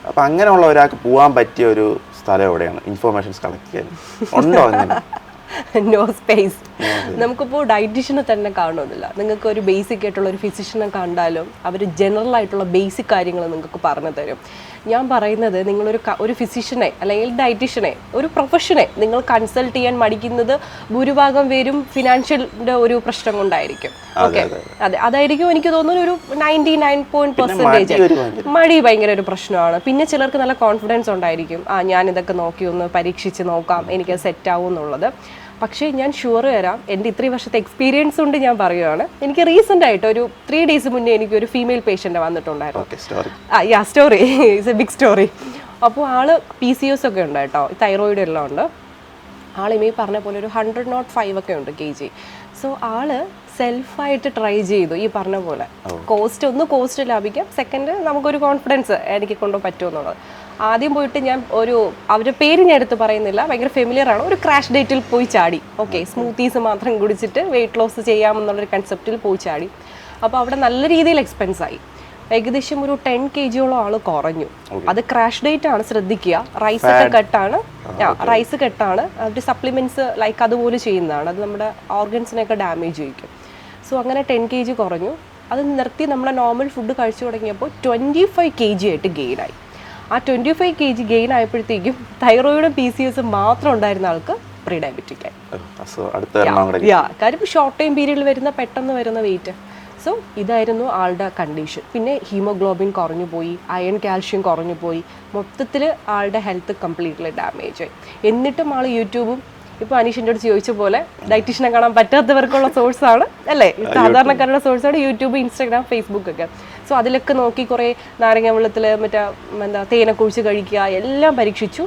അപ്പം അങ്ങനെയുള്ള ഒരാൾക്ക് പോകാൻ പറ്റിയ ഒരു സ്ഥലം എവിടെയാണ് ഇൻഫോർമേഷൻസ് കളക്ട് ചെയ്യാൻ ഉണ്ടോ? അങ്ങനെ നോ സ്പേസ്. നമുക്കിപ്പോൾ ഡയറ്റീഷ്യനെ തന്നെ കാണുന്നില്ല, നിങ്ങൾക്ക് ഒരു ബേസിക് ആയിട്ടുള്ള ഒരു ഫിസിഷ്യനെ കണ്ടാലും അവർ ജനറൽ ആയിട്ടുള്ള ബേസിക് കാര്യങ്ങൾ നിങ്ങൾക്ക് പറഞ്ഞു തരും. ഞാൻ പറയുന്നത് ഒരു ഫിസിഷ്യനെ അല്ലെങ്കിൽ ഡയറ്റീഷ്യനെ, ഒരു പ്രൊഫഷനെ നിങ്ങൾ കൺസൾട്ട് ചെയ്യാൻ മടിക്കുന്നത് ഭൂരിഭാഗം പേരും ഫിനാൻഷ്യലിന്റെ ഒരു പ്രശ്നം കൊണ്ടായിരിക്കും. ഓക്കെ, അതെ, അതായിരിക്കും എനിക്ക് തോന്നുന്നു ഒരു 99% മടി ഭയങ്കര ഒരു പ്രശ്നമാണ്. പിന്നെ ചിലർക്ക് നല്ല കോൺഫിഡൻസ് ഉണ്ടായിരിക്കും, ഞാൻ ഇതൊക്കെ നോക്കി ഒന്ന് പരീക്ഷിച്ച് നോക്കാം, എനിക്ക് സെറ്റ് ആവും എന്നുള്ളത്. പക്ഷേ ഞാൻ ഷുവർ തരാം, എൻ്റെ ഇത്രയും വർഷത്തെ എക്സ്പീരിയൻസ് കൊണ്ട് ഞാൻ പറയുകയാണ്, എനിക്ക് റീസെൻ്റ് ആയിട്ട് ഒരു 3 days മുന്നേ എനിക്കൊരു ഫീമെയിൽ പേഷ്യൻ്റ് വന്നിട്ടുണ്ടായിരുന്നു. Story it's a big story. അപ്പോൾ ആള് PCOS ഒക്കെ ഉണ്ട് കേട്ടോ, തൈറോയിഡ് എല്ലാം ഉണ്ട്. ആളിമേ പറഞ്ഞ പോലെ ഒരു 105 ഒക്കെ ഉണ്ട് kg. സോ ആള് സെൽഫായിട്ട് ട്രൈ ചെയ്തു, ഈ പറഞ്ഞ പോലെ കോസ്റ്റ് ലാഭിക്കാം, സെക്കൻഡ് നമുക്കൊരു കോൺഫിഡൻസ് എനിക്ക് കൊണ്ട് പറ്റുമെന്നുള്ളത്. ആദ്യം പോയിട്ട് ഞാൻ അവരുടെ പേര് ഞാൻ എടുത്ത് പറയുന്നില്ല, ഭയങ്കര ഫെമിലിയർ ആണ്, ഒരു ക്രാഷ് ഡേറ്റിൽ പോയി ചാടി. ഓക്കെ, സ്മൂത്തീസ് മാത്രം കുടിച്ചിട്ട് വെയിറ്റ് ലോസ് ചെയ്യാമെന്നുള്ളൊരു കൺസെപ്റ്റിൽ പോയി ചാടി. അപ്പോൾ അവിടെ നല്ല രീതിയിൽ എക്സ്പെൻസായി. ഏകദേശം ഒരു 10 kg ആള് കുറഞ്ഞു. അത് ക്രാഷ് ഡേറ്റ് ആണ്, ശ്രദ്ധിക്കുക. റൈസ് ഒക്കെ കെട്ടാണ്, റൈസ് കെട്ടാണ്. അവർ സപ്ലിമെന്റ്സ് ലൈക്ക് അതുപോലെ ചെയ്യുന്നതാണ്. അത് നമ്മുടെ ഓർഗൻസിനെയൊക്കെ ഡാമേജ് ചെയ്യിക്കും. സോ അങ്ങനെ 10 kg കുറഞ്ഞു. അത് നിർത്തി നമ്മളെ നോർമൽ ഫുഡ് കഴിച്ചു തുടങ്ങിയപ്പോൾ 25 kg ആയിട്ട് ഗെയിനായി. ആ 25 kg ഗെയിൻ ആയപ്പോഴത്തേക്കും തൈറോയിഡും PCOS മാത്രം ഉണ്ടായിരുന്ന ആൾക്ക് പ്രീ ഡയബറ്റിക് ആയി. കാര്യം ഷോർട്ട് ടൈം പീരീഡിൽ വരുന്ന പെട്ടെന്ന് വരുന്ന വെയിറ്റ്. സോ ഇതായിരുന്നു ആളുടെ കണ്ടീഷൻ. പിന്നെ ഹീമോഗ്ലോബിൻ കുറഞ്ഞു പോയി, അയൺ കാൽഷ്യം കുറഞ്ഞു പോയി, മൊത്തത്തിൽ ആളുടെ ഹെൽത്ത് കംപ്ലീറ്റ്ലി ഡാമേജ് ആയി. എന്നിട്ടും ആൾ യൂട്യൂബും ഇപ്പോൾ അനീഷിൻ്റെ അടുത്ത് ചോദിച്ച പോലെ ഡയറ്റീഷ്യനെ കാണാൻ പറ്റാത്തവർക്കുള്ള സോഴ്സാണ് അല്ലേ, സാധാരണക്കാരുടെ സോഴ്സാണ് യൂട്യൂബ്, ഇൻസ്റ്റാഗ്രാം, ഫേസ്ബുക്ക് ഒക്കെ. സോ അതിലൊക്കെ നോക്കി കുറേ നാരങ്ങ വെള്ളത്തിൽ എന്താ തേനൊക്കെ ഒഴിച്ച് കഴിക്കുക എല്ലാം പരീക്ഷിച്ചു.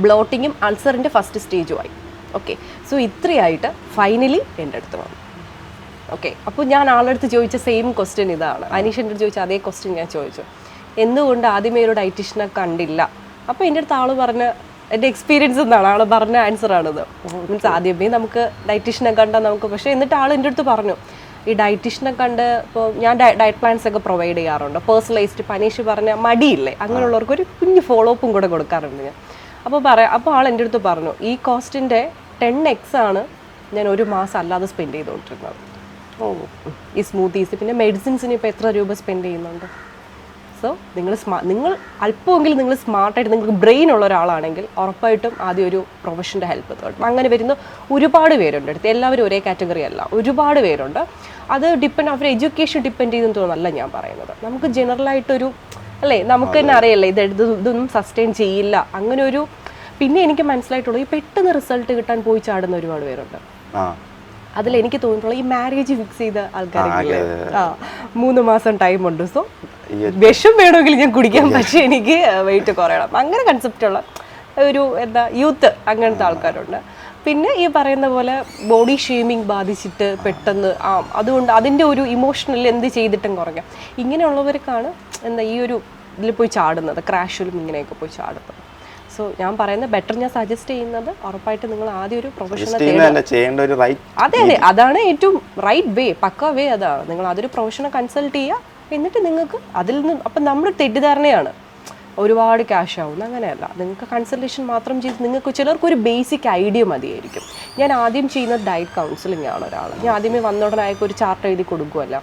ബ്ലോട്ടിങ്ങും അൾസറിൻ്റെ ഫസ്റ്റ് സ്റ്റേജുമായി. ഓക്കെ, സോ ഇത്രയായിട്ട് ഫൈനലി എൻ്റെ അടുത്ത് വന്നു. ഓക്കെ, അപ്പോൾ ഞാൻ ആളുടെ അടുത്ത് ചോദിച്ച സെയിം ക്വസ്റ്റ്യൻ ഇതാണ്. അനീഷിൻ്റെ അടുത്ത് ചോദിച്ച അതേ ക്വസ്റ്റ്യൻ ഞാൻ ചോദിച്ചു, എന്തുകൊണ്ട് ആദ്യമേ ഒരു ഡയറ്റീഷ്യനെ കണ്ടില്ല? അപ്പോൾ എൻ്റെ അടുത്ത് ആൾ പറഞ്ഞ, എൻ്റെ എക്സ്പീരിയൻസ് എന്നാണ് ആൾ പറഞ്ഞ ആൻസറാണിത്. മീൻസ് ആദ്യമേ നമുക്ക് ഡയറ്റീഷ്യനെ കണ്ടാൽ നമുക്ക്, പക്ഷേ എന്നിട്ട് ആൾ എൻ്റെ അടുത്ത് പറഞ്ഞു, ഈ ഡയറ്റീഷ്യനെ കണ്ട് ഇപ്പോൾ ഞാൻ ഡയറ്റ് പ്ലാൻസ് ഒക്കെ പ്രൊവൈഡ് ചെയ്യാറുണ്ട്, പേഴ്സണലൈസ്ഡ്. പനീഷ് പറഞ്ഞ മടിയില്ലേ, അങ്ങനെയുള്ളവർക്ക് ഒരു കുഞ്ഞ് ഫോളോ അപ്പും കൂടെ കൊടുക്കാറുണ്ട് ഞാൻ. അപ്പോൾ ആൾ എൻ്റെ അടുത്ത് പറഞ്ഞു, ഈ കോസ്റ്റിൻ്റെ 10x ആണ് ഞാൻ ഒരു മാസം അല്ലാതെ സ്പെൻഡ് ചെയ്തുകൊണ്ടിരുന്നത്. ഈ സ്മൂത്തീസ് പിന്നെ മെഡിസിൻസിന് ഇപ്പോൾ എത്ര രൂപ സ്പെൻഡ് ചെയ്യുന്നുണ്ട്? സോ നിങ്ങൾ അല്പമെങ്കിലും നിങ്ങൾ സ്മാർട്ടായിട്ട് നിങ്ങൾക്ക് ബ്രെയിൻ ഉള്ള ഒരാളാണെങ്കിൽ ഉറപ്പായിട്ടും ആദ്യം ഒരു പ്രൊഫഷൻ്റെ ഹെൽപ്പ് തേടും. അങ്ങനെ വരുന്ന ഒരുപാട് പേരുണ്ട് അടുത്ത്. എല്ലാവരും ഒരേ കാറ്റഗറി അല്ല, ഒരുപാട് പേരുണ്ട്. അത് ഡിപ്പെൻഡ്, അവരുടെ എഡ്യൂക്കേഷൻ ഡിപ്പെൻഡ് ചെയ്തെന്ന് തോന്നുന്നല്ല ഞാൻ പറയുന്നത്. നമുക്ക് ജനറലായിട്ടൊരു അല്ലേ, നമുക്ക് തന്നെ അറിയല്ലേ ഇതൊന്നും സസ്റ്റെയിൻ ചെയ്യില്ല അങ്ങനെ ഒരു. പിന്നെ എനിക്ക് മനസ്സിലായിട്ടുള്ളൂ, ഈ പെട്ടെന്ന് റിസൾട്ട് കിട്ടാൻ പോയി ചാടുന്ന ഒരുപാട് പേരുണ്ട്. അതിലെനിക്ക് തോന്നിയിട്ടുള്ള ഈ മാരേജ് ഫിക്സ് ചെയ്ത ആൾക്കാരില്ലേ, 3 മാസം ടൈമുണ്ട്, സോ വിഷം വേണമെങ്കിൽ ഞാൻ കുടിക്കാൻ, പക്ഷേ എനിക്ക് വെയിറ്റ് കുറയണം, അങ്ങനെ കൺസെപ്റ്റുള്ള ഒരു എന്താ യൂത്ത്, അങ്ങനത്തെ ആൾക്കാരുണ്ട്. പിന്നെ ഈ പറയുന്ന പോലെ ബോഡി ഷേമിങ് ബാധിച്ചിട്ട് പെട്ടെന്ന് അതുകൊണ്ട് അതിൻ്റെ ഒരു ഇമോഷണൽ എന്ത് ചെയ്തിട്ടും കുറയ്ക്കാം, ഇങ്ങനെയുള്ളവർക്കാണ് എന്താ ഈ ഒരു ഇതിൽ പോയി ചാടുന്നത്, ക്രാഷിലും ഇങ്ങനെയൊക്കെ പോയി ചാടുന്നത്. സോ ഞാൻ പറയുന്നത് ബെറ്റർ, ഞാൻ സജസ്റ്റ് ചെയ്യുന്നത് ഉറപ്പായിട്ട് നിങ്ങൾ ആദ്യം ഒരു പ്രൊഫഷണൽ, അതെ അതെ, അതാണ് ഏറ്റവും റൈറ്റ് വേ, പക്ക വേ അതാണ്. നിങ്ങൾ അതൊരു പ്രൊഫഷണൽ കൺസൾട്ട് ചെയ്യുക, എന്നിട്ട് നിങ്ങൾക്ക് അതിൽ നിന്ന്, അപ്പം നമ്മുടെ തെറ്റിദ്ധാരണയാണ് ഒരുപാട് ക്യാഷ് ആവുന്നു, അങ്ങനെയല്ല. നിങ്ങൾക്ക് കൺസൾട്ടേഷൻ മാത്രം ചെയ്ത് നിങ്ങൾക്ക് ചിലർക്കൊരു ബേസിക് ഐഡിയ മതിയായിരിക്കും. ഞാൻ ആദ്യം ചെയ്യുന്നത് ഡയറ്റ് കൗൺസിലിംഗ് ആണ്. ഒരാൾ ഞാൻ ആദ്യമേ വന്ന ഉടനെ ഒരു ചാർട്ട് എഴുതി കൊടുക്കുമല്ല,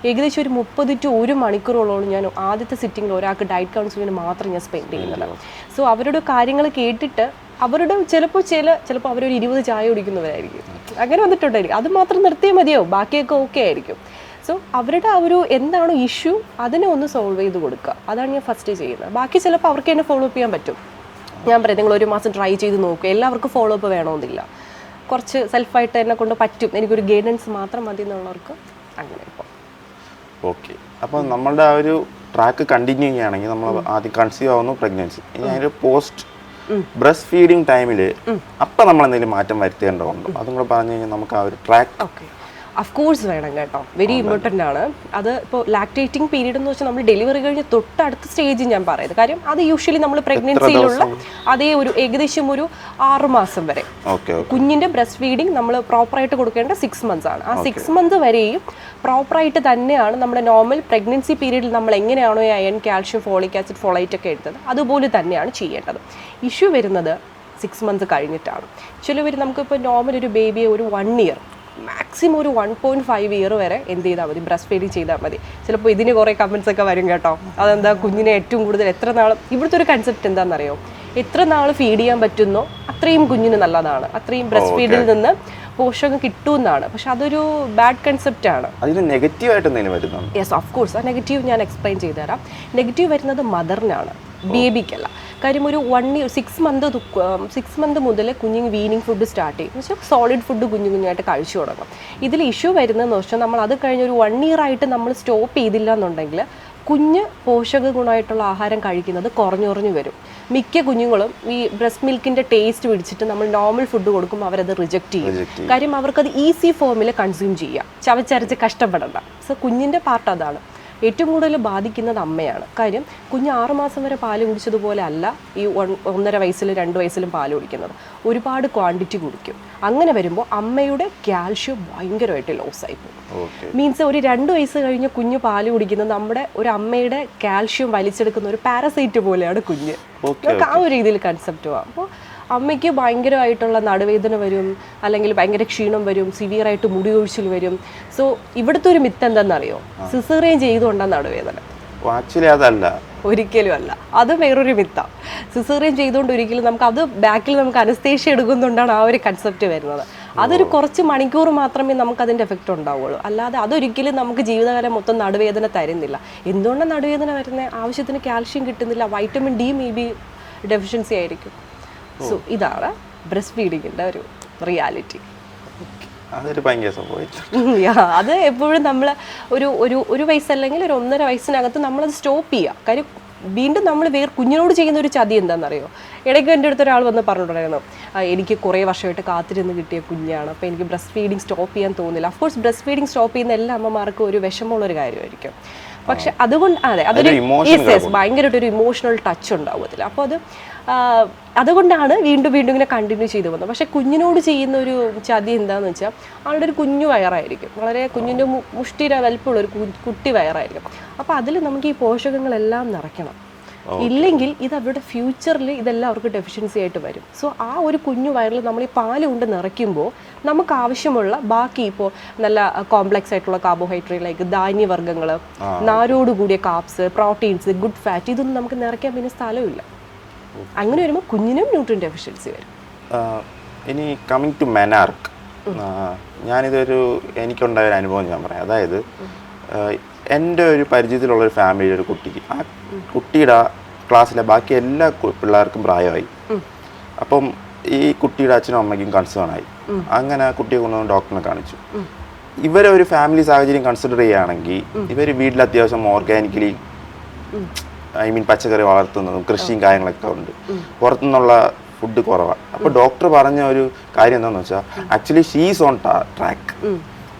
ഏകദേശം ഒരു 30 to 1 മണിക്കൂറോളം ഞാൻ ആദ്യത്തെ സിറ്റിങ്ങിൽ ഒരാൾക്ക് ഡയറ്റ് കൗൺസിലിങ്ങിന് മാത്രം ഞാൻ സ്പെൻഡ് ചെയ്യുന്നത്. സോ അവരുടെ കാര്യങ്ങൾ കേട്ടിട്ട് അവരുടെ ചിലപ്പോൾ അവരൊരു 20 ചായ കുടിക്കുന്നവരായിരിക്കും, അങ്ങനെ വന്നിട്ടുണ്ടായിരിക്കും. അത് മാത്രം നിർത്തിയാൽ മതിയോ, ബാക്കിയൊക്കെ ഓക്കെ ആയിരിക്കും. സോ അവരുടെ ആ ഒരു എന്താണ് ഇഷ്യൂ അതിനെ ഒന്ന് സോൾവ് ചെയ്ത് കൊടുക്കുക, അതാണ് ഞാൻ ഫസ്റ്റ് ചെയ്യുന്നത്. ബാക്കി ചിലപ്പോൾ അവർക്ക് തന്നെ ഫോളോ അപ്പ് ചെയ്യാൻ പറ്റും. ഞാൻ പറയാം, നിങ്ങൾ ഒരു മാസം ട്രൈ ചെയ്ത് നോക്കുക. എല്ലാവർക്കും ഫോളോ അപ്പ് വേണമെന്നില്ല, കുറച്ച് സെൽഫായിട്ട് എന്നെ കൊണ്ട് പറ്റും, എനിക്കൊരു ഗൈഡൻസ് മാത്രം മതി എന്നുള്ളവർക്ക് അങ്ങനെ ഇപ്പോൾ. ഓക്കെ, അപ്പോൾ നമ്മളുടെ ആ ഒരു ട്രാക്ക് കണ്ടിന്യൂ ചെയ്യുകയാണെങ്കിൽ നമ്മൾ ആദ്യം കൺസീവ് ആവുന്നു, പ്രഗ്നൻസി, ഇനി അതിൻ്റെ പോസ്റ്റ് ബ്രസ്റ്റ് ഫീഡിങ് ടൈമിൽ അപ്പം നമ്മൾ എന്തെങ്കിലും മാറ്റം വരുത്തേണ്ടതുണ്ടോ? അതും കൂടെ പറഞ്ഞു കഴിഞ്ഞാൽ നമുക്ക് ആ ഒരു ട്രാക്ക്. ഓക്കെ, അഫ്കോഴ്സ് വേണം കേട്ടോ, വെരി ഇമ്പോർട്ടൻ്റ് ആണ്. അത് ഇപ്പോൾ ലാക്ടേറ്റിംഗ് പീരീഡ് എന്ന് വെച്ചാൽ നമ്മൾ ഡെലിവറി കഴിഞ്ഞ് തൊട്ടടുത്ത സ്റ്റേജ് ഞാൻ പറയുന്നത്. കാര്യം അത് യൂഷ്വലി നമ്മൾ പ്രഗ്നൻസിയിലുള്ള അതേ ഒരു ഏകദേശം ഒരു 6 മാസം വരെ കുഞ്ഞിൻ്റെ ബ്രസ്റ്റ് ഫീഡിങ് നമ്മൾ പ്രോപ്പറായിട്ട് കൊടുക്കേണ്ട 6 months ആണ്. ആ 6 months വരെയും പ്രോപ്പറായിട്ട് തന്നെയാണ് നമ്മുടെ നോർമൽ പ്രഗ്നൻസി പീരീഡിൽ നമ്മൾ എങ്ങനെയാണോ ഈ iron, calcium, folic acid, folate ഒക്കെ എടുത്തത് അതുപോലെ തന്നെയാണ് ചെയ്യേണ്ടത്. ഇഷ്യൂ വരുന്നത് 6 months കഴിഞ്ഞിട്ടാണ്. ചിലവർ നമുക്കിപ്പോൾ നോർമൽ ഒരു ബേബിയെ ഒരു 1 year മാക്സിമം ഒരു 1.5 year വരെ എന്ത് ചെയ്താൽ മതി, ബ്രസ്റ്റ് ഫീഡിങ് ചെയ്താൽ മതി. ചിലപ്പോൾ ഇതിന് കുറേ കമൻസ് ഒക്കെ വരും കേട്ടോ, അതെന്താ കുഞ്ഞിനെ ഏറ്റവും കൂടുതൽ എത്ര നാൾ, ഇവിടുത്തെ ഒരു കൺസെപ്റ്റ് എന്താണെന്നറിയോ, എത്ര നാൾ ഫീഡ് ചെയ്യാൻ പറ്റുന്നോ അത്രയും കുഞ്ഞിന് നല്ലതാണ്, അത്രയും ബ്രസ്റ്റ് ഫീഡിൽ നിന്ന് പോഷകം കിട്ടുമെന്നാണ്. പക്ഷെ അതൊരു ബാഡ് കൺസെപ്റ്റ് ആണ്. യെസ്, ഓഫ് കോഴ്സ് ആ നെഗറ്റീവ് ഞാൻ എക്സ്പ്ലെയിൻ ചെയ്തു തരാം. നെഗറ്റീവ് വരുന്നത് മദറിനാണ്, ബേബിക്കല്ല. കാര്യം ഒരു 6 months മുതൽ കുഞ്ഞിന് വീനിങ് ഫുഡ് സ്റ്റാർട്ട് ചെയ്യും, എന്ന് വെച്ചാൽ സോളിഡ് ഫുഡ് കുഞ്ഞായിട്ട് കഴിച്ചു തുടങ്ങും. ഇതിൽ ഇഷ്യൂ വരുന്നതെന്ന് വെച്ചാൽ നമ്മൾ അത് കഴിഞ്ഞ് ഒരു 1 year ആയിട്ട് നമ്മൾ സ്റ്റോപ്പ് ചെയ്തില്ല എന്നുണ്ടെങ്കിൽ കുഞ്ഞ് പോഷക ഗുണമായിട്ടുള്ള ആഹാരം കഴിക്കുന്നത് കുറഞ്ഞു വരും. മിക്ക കുഞ്ഞുങ്ങളും ഈ ബ്രസ്റ്റ് മിൽക്കിൻ്റെ ടേസ്റ്റ് പിടിച്ചിട്ട് നമ്മൾ നോർമൽ ഫുഡ് കൊടുക്കുമ്പോൾ അവരത് റിജക്റ്റ് ചെയ്യും. കാര്യം അവർക്കത് ഈസി ഫോമിൽ കൺസ്യൂം ചെയ്യാം, ചവച്ചരച്ച് കഷ്ടപ്പെടണ്ട. സോ കുഞ്ഞിൻ്റെ പാർട്ട് അതാണ്. ഏറ്റവും കൂടുതൽ ബാധിക്കുന്നത് അമ്മയാണ്. കാര്യം കുഞ്ഞ് 6 മാസം വരെ പാല് കുടിച്ചതുപോലെ അല്ല ഈ 1.5 വയസ്സിലും 2 വയസ്സിലും പാല് കുടിക്കുന്നത്. ഒരുപാട് ക്വാണ്ടിറ്റി കുടിക്കും. അങ്ങനെ വരുമ്പോൾ അമ്മയുടെ കാൽഷ്യം ഭയങ്കരമായിട്ട് ലോസ് ആയി പോകും. മീൻസ് ഒരു 2 വയസ്സ് കഴിഞ്ഞ് കുഞ്ഞ് പാല് കുടിക്കുന്നത് നമ്മുടെ ഒരു അമ്മയുടെ കാൽഷ്യം വലിച്ചെടുക്കുന്ന ഒരു പാരസൈറ്റ് പോലെയാണ് കുഞ്ഞ്. നമുക്ക് ആ ഒരു രീതിയിൽ കൺസെപ്റ്റ് പോവാം. അപ്പോൾ അമ്മയ്ക്ക് ഭയങ്കരമായിട്ടുള്ള നടുവേദന വരും, അല്ലെങ്കിൽ ഭയങ്കര ക്ഷീണം വരും, സിവിയറായിട്ട് മുടി കൊഴിച്ചിൽ വരും. സോ ഇവിടുത്തെ ഒരു മിത്ത് എന്താണെന്നറിയോ? സിസേറിയൻ ചെയ്തുകൊണ്ടാണ് നടുവേദന. അതല്ല, ഒരിക്കലും അല്ല. അത് വേറൊരു മിത്താണ്. സിസേറിയൻ ചെയ്തുകൊണ്ട് ഒരിക്കലും നമുക്ക് ബാക്കിൽ നമുക്ക് അനസ്തേഷ്യ എടുക്കുന്നതുകൊണ്ടാണ് ആ ഒരു കൺസെപ്റ്റ് വരുന്നത്. അതൊരു കുറച്ച് മണിക്കൂർ മാത്രമേ നമുക്ക് അതിൻ്റെ എഫക്റ്റ് ഉണ്ടാവുള്ളൂ. അല്ലാതെ അതൊരിക്കലും നമുക്ക് ജീവിതകാലം മൊത്തം നടുവേദന തരുന്നില്ല. എന്തുകൊണ്ടാണ് നടുവേദന വരുന്നത്? ആവശ്യത്തിന് കാൽഷ്യം കിട്ടുന്നില്ല, vitamin D may be deficiency ആയിരിക്കും. സോ ഇതാണ് ബ്രസ്റ്റ് ഫീഡിങ്ങിൻ്റെ ഒരു റിയാലിറ്റി. അതൊരു ഭയങ്കര സംഭവം. അത് എപ്പോഴും നമ്മൾ ഒരു വയസ്സല്ലെങ്കിൽ ഒരു 1.5 വയസ്സിനകത്ത് നമ്മളത് സ്റ്റോപ്പ് ചെയ്യുക. കാര്യം വീണ്ടും നമ്മൾ കുഞ്ഞിനോട് ചെയ്യുന്ന ഒരു ചതി എന്താണെന്നറിയോ? ഇടയ്ക്ക് എൻ്റെ അടുത്ത് ഒരാൾ വന്ന് പറഞ്ഞിട്ടുണ്ടായിരുന്നു, എനിക്ക് കുറേ വർഷമായിട്ട് കാത്തിരുന്ന് കിട്ടിയ കുഞ്ഞാണ്, അപ്പോൾ എനിക്ക് ബ്രസ്റ്റ് ഫീഡിങ് സ്റ്റോപ്പ് ചെയ്യാൻ തോന്നില്ല. അഫ്കോഴ്സ് ബ്രസ്റ്റ് ഫീഡിങ് സ്റ്റോപ്പ് ചെയ്യുന്ന എല്ലാ അമ്മമാർക്കും ഒരു വിഷമമുള്ളൊരു കാര്യമായിരിക്കും. പക്ഷെ അതുകൊണ്ട് അതൊരു ഭയങ്കരമായിട്ടൊരു ഇമോഷണൽ ടച്ച് ഉണ്ടാവും അതിൽ. അപ്പോൾ അതുകൊണ്ടാണ് വീണ്ടും ഇങ്ങനെ കണ്ടിന്യൂ ചെയ്തു പോകുന്നത്. പക്ഷെ കുഞ്ഞിനോട് ചെയ്യുന്ന ഒരു ചതി എന്താണെന്ന് വെച്ചാൽ, ആളുടെ ഒരു കുഞ്ഞു വയറായിരിക്കും, വളരെ കുഞ്ഞിൻ്റെ മുഷ്ടിര വലിപ്പമുള്ള ഒരു കുട്ടി വയറായിരിക്കും. അപ്പോൾ അതിൽ നമുക്ക് ഈ പോഷകങ്ങളെല്ലാം നിറയ്ക്കണം. ഇല്ലെങ്കിൽ ഇത് അവരുടെ ഫ്യൂച്ചറിൽ ഇതെല്ലാം അവർക്ക് ഡെഫിഷ്യൻസി ആയിട്ട് വരും. സോ ആ ഒരു കുഞ്ഞു വയറിൽ നമ്മൾ ഈ പാല് കൊണ്ട് നിറയ്ക്കുമ്പോൾ നമുക്ക് ആവശ്യമുള്ള ബാക്കി ഇപ്പോൾ നല്ല കോംപ്ലക്സ് ആയിട്ടുള്ള കാർബോഹൈഡ്രേറ്റ് ലൈക്ക് ധാന്യവർഗ്ഗങ്ങൾ, നാരോട് കൂടിയ കാർബ്സ്, പ്രോട്ടീൻസ്, ഗുഡ് ഫാറ്റ്, ഇതൊന്നും നമുക്ക് നിറയ്ക്കാൻ പിന്നെ സ്ഥലമില്ല. അങ്ങനെ വരുമ്പോൾ കുഞ്ഞിനും ന്യൂട്രിയൻ ഡെഫിഷ്യൻസി വരും. ഇനി കമ്മിങ് ടു മെനാർക്ക്, എനിക്കുണ്ടായ ഒരു അനുഭവം ഞാൻ പറയാം. അതായത് എൻ്റെ ഒരു പരിചയത്തിലുള്ളൊരു ഫാമിലി, ഒരു കുട്ടിക്ക്, ആ കുട്ടിയുടെ ക്ലാസ്സിലെ ബാക്കി എല്ലാ പിള്ളേർക്കും പ്രായമായി. അപ്പം ഈ കുട്ടിയുടെ അച്ഛനും അമ്മയ്ക്കും കൺസേൺ ആയി. അങ്ങനെ കുട്ടിയെ കൊണ്ടുവന്ന് ഡോക്ടറിനെ കാണിച്ചു. ഇവരെ ഒരു ഫാമിലി സാഹചര്യം കൺസിഡർ ചെയ്യുകയാണെങ്കിൽ ഇവർ വീട്ടിൽ അത്യാവശ്യം ഓർഗാനിക്കലി പച്ചക്കറി വളർത്തുന്നതും കൃഷിയും കാര്യങ്ങളൊക്കെ ഉണ്ട്. പുറത്തുനിന്നുള്ള ഫുഡ് കുറവാണ്. അപ്പോൾ ഡോക്ടർ പറഞ്ഞ ഒരു കാര്യം എന്താണെന്ന് വെച്ചാൽ, ആക്ച്വലി ഷീസ് ഓൺ ട്രാക്ക്.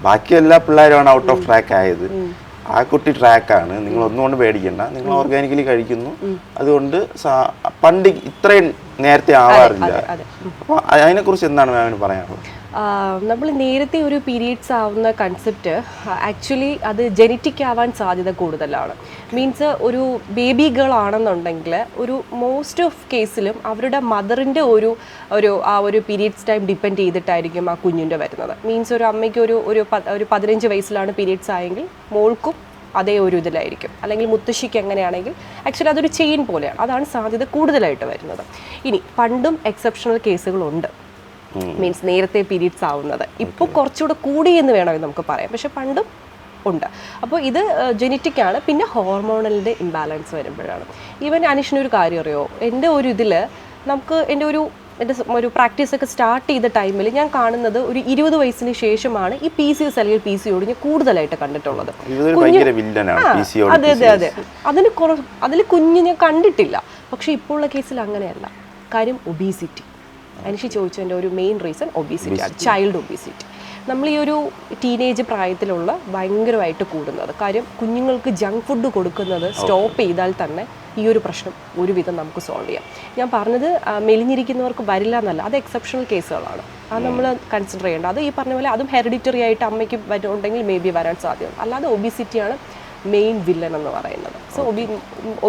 ബാക്കി എല്ലാ പിള്ളേരുമാണ് ഔട്ട് ഓഫ് ട്രാക്ക് ആയത്. ആ കുട്ടി ട്രാക്കാണ്. നിങ്ങൾ ഒന്നുകൊണ്ട് പേടിക്കണ്ട, നിങ്ങൾ ഓർഗാനിക്കലി കഴിക്കുന്നു, അതുകൊണ്ട് പണ്ട് ഇത്രയും നേരത്തെ ആവാറില്ല. അപ്പോൾ അതിനെക്കുറിച്ച് എന്താണ് മാമിന് പറയാനുള്ളത്? നമ്മൾ നേരത്തെ ഒരു പീരീഡ്സ് ആവുന്ന കൺസെപ്റ്റ് ആക്ച്വലി അത് ജെനറ്റിക് ആവാൻ സാധ്യത കൂടുതലാണ്. മീൻസ് ഒരു ബേബി ഗേൾ ആണെന്നുണ്ടെങ്കിൽ ഒരു മോസ്റ്റ് ഓഫ് കേസിലും അവരുടെ മദറിൻ്റെ ആ ഒരു പീരീഡ്സ് ടൈം ഡിപ്പെൻഡ് ചെയ്തിട്ടായിരിക്കും ആ കുഞ്ഞിൻ്റെ വരുന്നത്. മീൻസ് ഒരു അമ്മയ്ക്ക് ഒരു 15 വയസ്സിലാണ് പീരീഡ്സ് ആയെങ്കിൽ മോൾക്കും അതേ ഒരു ഇതിലായിരിക്കും. അല്ലെങ്കിൽ മുത്തശ്ശിക്ക് എങ്ങനെയാണെങ്കിൽ ആക്ച്വലി അതൊരു ചെയിൻ പോലെയാണ്. അതാണ് സാധ്യത കൂടുതലായിട്ട് വരുന്നത്. ഇനി പണ്ടും എക്സെപ്ഷണൽ കേസുകളുണ്ട്. മീൻസ് നേരത്തെ പീരീഡ്സ് ആവുന്നത് ഇപ്പോൾ കുറച്ചുകൂടെ കൂടി എന്ന് വേണമെങ്കിൽ നമുക്ക് പറയാം. പക്ഷെ പണ്ടും ഉണ്ട്. അപ്പോൾ ഇത് ജെനറ്റിക് ആണ്. പിന്നെ ഹോർമോണലിൻ്റെ ഇംബാലൻസ് വരുമ്പോഴാണ്. ഈവൻ അനീഷിനൊരു കാര്യം അറിയോ, എൻ്റെ എൻ്റെ ഒരു പ്രാക്ടീസൊക്കെ സ്റ്റാർട്ട് ചെയ്ത ടൈമിൽ ഞാൻ കാണുന്നത് ഒരു 20 വയസ്സിന് ശേഷമാണ് ഈ PCOS അല്ലെങ്കിൽ PCOD ഞാൻ കൂടുതലായിട്ട് കണ്ടിട്ടുള്ളത്. അതെ അതിൽ കുഞ്ഞ് ഞാൻ കണ്ടിട്ടില്ല. പക്ഷെ ഇപ്പോൾ ഉള്ള കേസിൽ അങ്ങനെയല്ല. കാര്യം ഒബീസിറ്റി. അനീഷ് ചോദിച്ചതിൻ്റെ ഒരു മെയിൻ റീസൺ ഒബീസിറ്റിയാണ്, ചൈൽഡ് ഒബീസിറ്റി. നമ്മൾ ഈ ഒരു ടീനേജ് പ്രായത്തിലുള്ള ഭയങ്കരമായിട്ട് കൂടുന്നത്. കാര്യം കുഞ്ഞുങ്ങൾക്ക് ജങ്ക് ഫുഡ് കൊടുക്കുന്നത് സ്റ്റോപ്പ് ചെയ്താൽ തന്നെ ഈ ഒരു പ്രശ്നം ഒരുവിധം നമുക്ക് സോൾവ് ചെയ്യാം. ഞാൻ പറഞ്ഞത് മെലിഞ്ഞിരിക്കുന്നവർക്ക് വരില്ല എന്നല്ല, അത് എക്സെപ്ഷണൽ കേസുകളാണ്. അത് നമ്മൾ കൺസിഡർ ചെയ്യേണ്ടത്. അത് ഈ പറഞ്ഞ പോലെ അതും ഹെറിഡിറ്ററി ആയിട്ട് അമ്മയ്ക്ക് വരുന്നുണ്ടെങ്കിൽ മേ ബി വരാൻ സാധ്യതയുണ്ട്. അല്ലാതെ ഒബീസിറ്റിയാണ് മെയിൻ വില്ലൻ എന്ന് പറയുന്നത്. സോ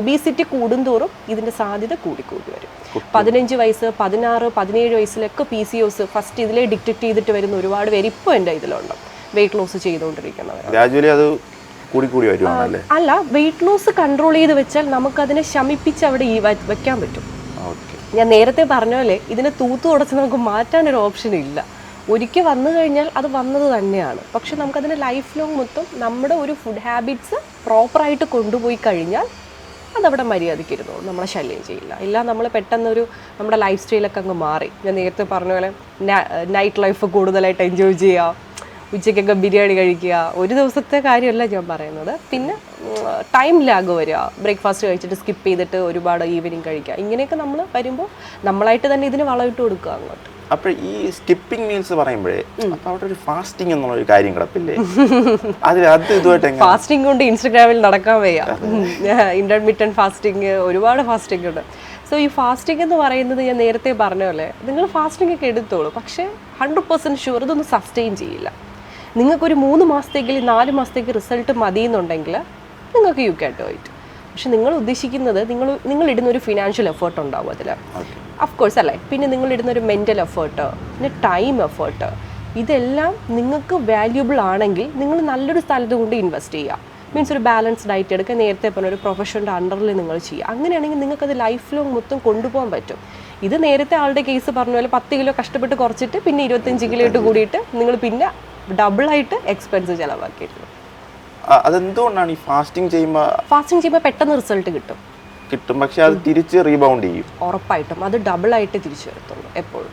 ഒബീസിറ്റി കൂടുന്തോറും ഇതിൻ്റെ സാധ്യത കൂടി വരും. 15 വയസ്സ് 16 17 വയസ്സിലൊക്കെ PCOS ഫസ്റ്റ് ഇതിലെ ഡിറ്റക്ട് ചെയ്തിട്ട് വരുന്ന ഒരുപാട് പേര് ഇപ്പോൾ എൻ്റെ ഇതിലുണ്ട്, വെയിറ്റ് ലോസ് ചെയ്തുകൊണ്ടിരിക്കുന്നവർ. അല്ല, വെയിറ്റ് ലോസ് കൺട്രോൾ ചെയ്ത് വെച്ചാൽ നമുക്കതിനെ ശമിപ്പിച്ച് അവിടെ വെക്കാൻ പറ്റും. ഞാൻ നേരത്തെ പറഞ്ഞ പോലെ ഇതിനെ തൂത്തു തുടച്ച് നമുക്ക് മാറ്റാനൊരു ഓപ്ഷൻ ഇല്ല. ഒരിക്കൽ വന്നു കഴിഞ്ഞാൽ അത് വന്നത് തന്നെയാണ്. പക്ഷെ നമുക്കതിന് ലൈഫ് ലോങ് മൊത്തം നമ്മുടെ ഒരു ഫുഡ് ഹാബിറ്റ്സ് പ്രോപ്പറായിട്ട് കൊണ്ടുപോയി കഴിഞ്ഞാൽ അതവിടെ മര്യാദയ്ക്കിരുന്നു, നമ്മളെ ശല്യം ചെയ്യില്ല. ഇല്ല നമ്മൾ പെട്ടെന്നൊരു നമ്മുടെ ലൈഫ് സ്റ്റൈലൊക്കെ അങ്ങ് മാറി. ഞാൻ നേരത്തെ പറഞ്ഞ പോലെ നൈറ്റ് ലൈഫ് കൂടുതലായിട്ട് എൻജോയ് ചെയ്യുക, ഉച്ചയ്ക്കൊക്കെ ബിരിയാണി കഴിക്കുക, ഒരു ദിവസത്തെ കാര്യമല്ല ഞാൻ പറയുന്നത്. പിന്നെ ടൈം ലാഗ് വരിക, ബ്രേക്ക്ഫാസ്റ്റ് കഴിച്ചിട്ട് സ്കിപ്പ് ചെയ്തിട്ട് ഒരുപാട് ഈവനിങ് കഴിക്കുക, ഇങ്ങനെയൊക്കെ നമ്മൾ വരുമ്പോൾ നമ്മളായിട്ട് തന്നെ ഇതിന് വളമിട്ട് കൊടുക്കുക അങ്ങോട്ട്. അപ്പോൾ ഈ സ്കിപ്പിംഗ് മീൽസ് പറയുമ്പോഴേ അപ്പോൾ അവിടെ ഒരു ഫാസ്റ്റിംഗ് എന്നുള്ള ഒരു കാര്യം കിടപ്പില്ലേ? അത് ഇതുമായിട്ട് എങ്ങനെ? ഫാസ്റ്റിംഗ് കൊണ്ട് ഇൻസ്റ്റഗ്രാമിൽ നടക്കാൻ വയ്യ. ഇന്റർമിറ്റന്റ് ഫാസ്റ്റിംഗ്, ഒരുപാട് ഫാസ്റ്റിംഗ് ഉണ്ട്. സോ ഈ ഫാസ്റ്റിംഗ് എന്ന് പറയുന്നത് ഞാൻ നേരത്തെ പറഞ്ഞ പോലെ നിങ്ങൾ ഫാസ്റ്റിംഗ് ഒക്കെ എടുത്തോളൂ, പക്ഷേ 100% ഷുവർ ഇതൊന്നും സസ്റ്റെയിൻ ചെയ്യില്ല. നിങ്ങൾക്കൊരു 3 മാസത്തേക്ക് 4 മാസത്തേക്ക് റിസൾട്ട് മതിയെന്നുണ്ടെങ്കിൽ നിങ്ങൾക്ക് യു ക്യാൻ ഡു ഇറ്റ്. പക്ഷെ നിങ്ങൾ ഉദ്ദേശിക്കുന്നത് നിങ്ങൾ ഇടുന്ന ഒരു ഫിനാൻഷ്യൽ എഫേർട്ട് ഉണ്ടാവും അതിൽ, അഫ്കോഴ്സ് അല്ലേ. പിന്നെ നിങ്ങൾ ഇടുന്ന ഒരു മെൻ്റൽ എഫേർട്ട്, പിന്നെ ടൈം എഫേർട്ട്, ഇതെല്ലാം നിങ്ങൾക്ക് വാല്യുബിൾ ആണെങ്കിൽ നിങ്ങൾ നല്ലൊരു സ്ഥലത്ത് കൊണ്ട് ഇൻവെസ്റ്റ് ചെയ്യുക. മീൻസ് ഒരു ബാലൻസ് ഡയറ്റ് എടുക്കുക, നേരത്തെ പറഞ്ഞ ഒരു പ്രൊഫഷൻ്റെ അണ്ടറിൽ നിങ്ങൾ ചെയ്യുക. അങ്ങനെയാണെങ്കിൽ നിങ്ങൾക്കത് ലൈഫ് ലോങ് മൊത്തം കൊണ്ടുപോകാൻ പറ്റും. ഇത് നേരത്തെ ആളുടെ കേസ് പറഞ്ഞ പോലെ 10 കിലോ കഷ്ടപ്പെട്ട് കുറച്ചിട്ട് പിന്നെ 25 കിലോ ഇട്ട് കൂടിയിട്ട് നിങ്ങൾ പിന്നെ ഡബിളായിട്ട് എക്സ്പെൻസ് ചിലവാക്കിയിരുന്നു. അതെന്തുകൊണ്ടാണ് ഈ ഫാസ്റ്റിംഗ് ചെയ്യുമ്പോൾ പെട്ടെന്ന് റിസൾട്ട് കിട്ടും, പക്ഷെ അത് തിരിച്ച് റീബൗണ്ട് ചെയ്യും. ഉറപ്പായിട്ടും അത് ഡബിളായിട്ട് തിരിച്ചു വരത്തുള്ളൂ എപ്പോഴും.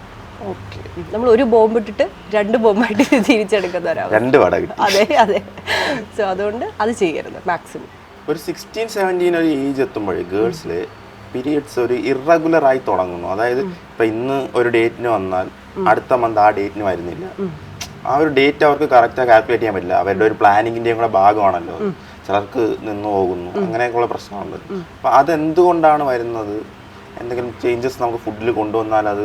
ഓക്കെ, നമ്മൾ ഒരു ബോംബ് ഇട്ടിട്ട് 2 ബോംബായിട്ട് തിരിച്ചെടുക്കുന്നവരാണ്. അതെ അതെ. സോ അതുകൊണ്ട് അത് ചെയ്യരുത് മാക്സിമം. ഒരു 16-17 ഒരു ഏജ് എത്തുമ്പോഴേ ഗേൾസില് പീരിയഡ്സ് ഒരു ഇറഗുലർ ആയി തുടങ്ങുന്നു. അതായത് ഇപ്പൊ ഇന്ന് ഒരു ഡേറ്റിന് വന്നാൽ അടുത്ത മന്ത് ആ ഡേറ്റിന് വരുന്നില്ല. ആ ഒരു ഡേറ്റ് അവർക്ക് കറക്റ്റായി കാൽക്കുലേറ്റ് ചെയ്യാൻ പറ്റില്ല. അവരുടെ ഒരു പ്ലാനിങ്ങിന്റെയും കൂടെ ഭാഗമാണല്ലോ. ചിലർക്ക് നിന്ന് പോകുന്നു, അങ്ങനെയൊക്കെയുള്ള പ്രശ്നമുണ്ട്. അപ്പൊ അതെന്തുകൊണ്ടാണ് വരുന്നത്? എന്തെങ്കിലും ചേഞ്ചസ് നമുക്ക് ഫുഡിൽ കൊണ്ടുവന്നാൽ അത്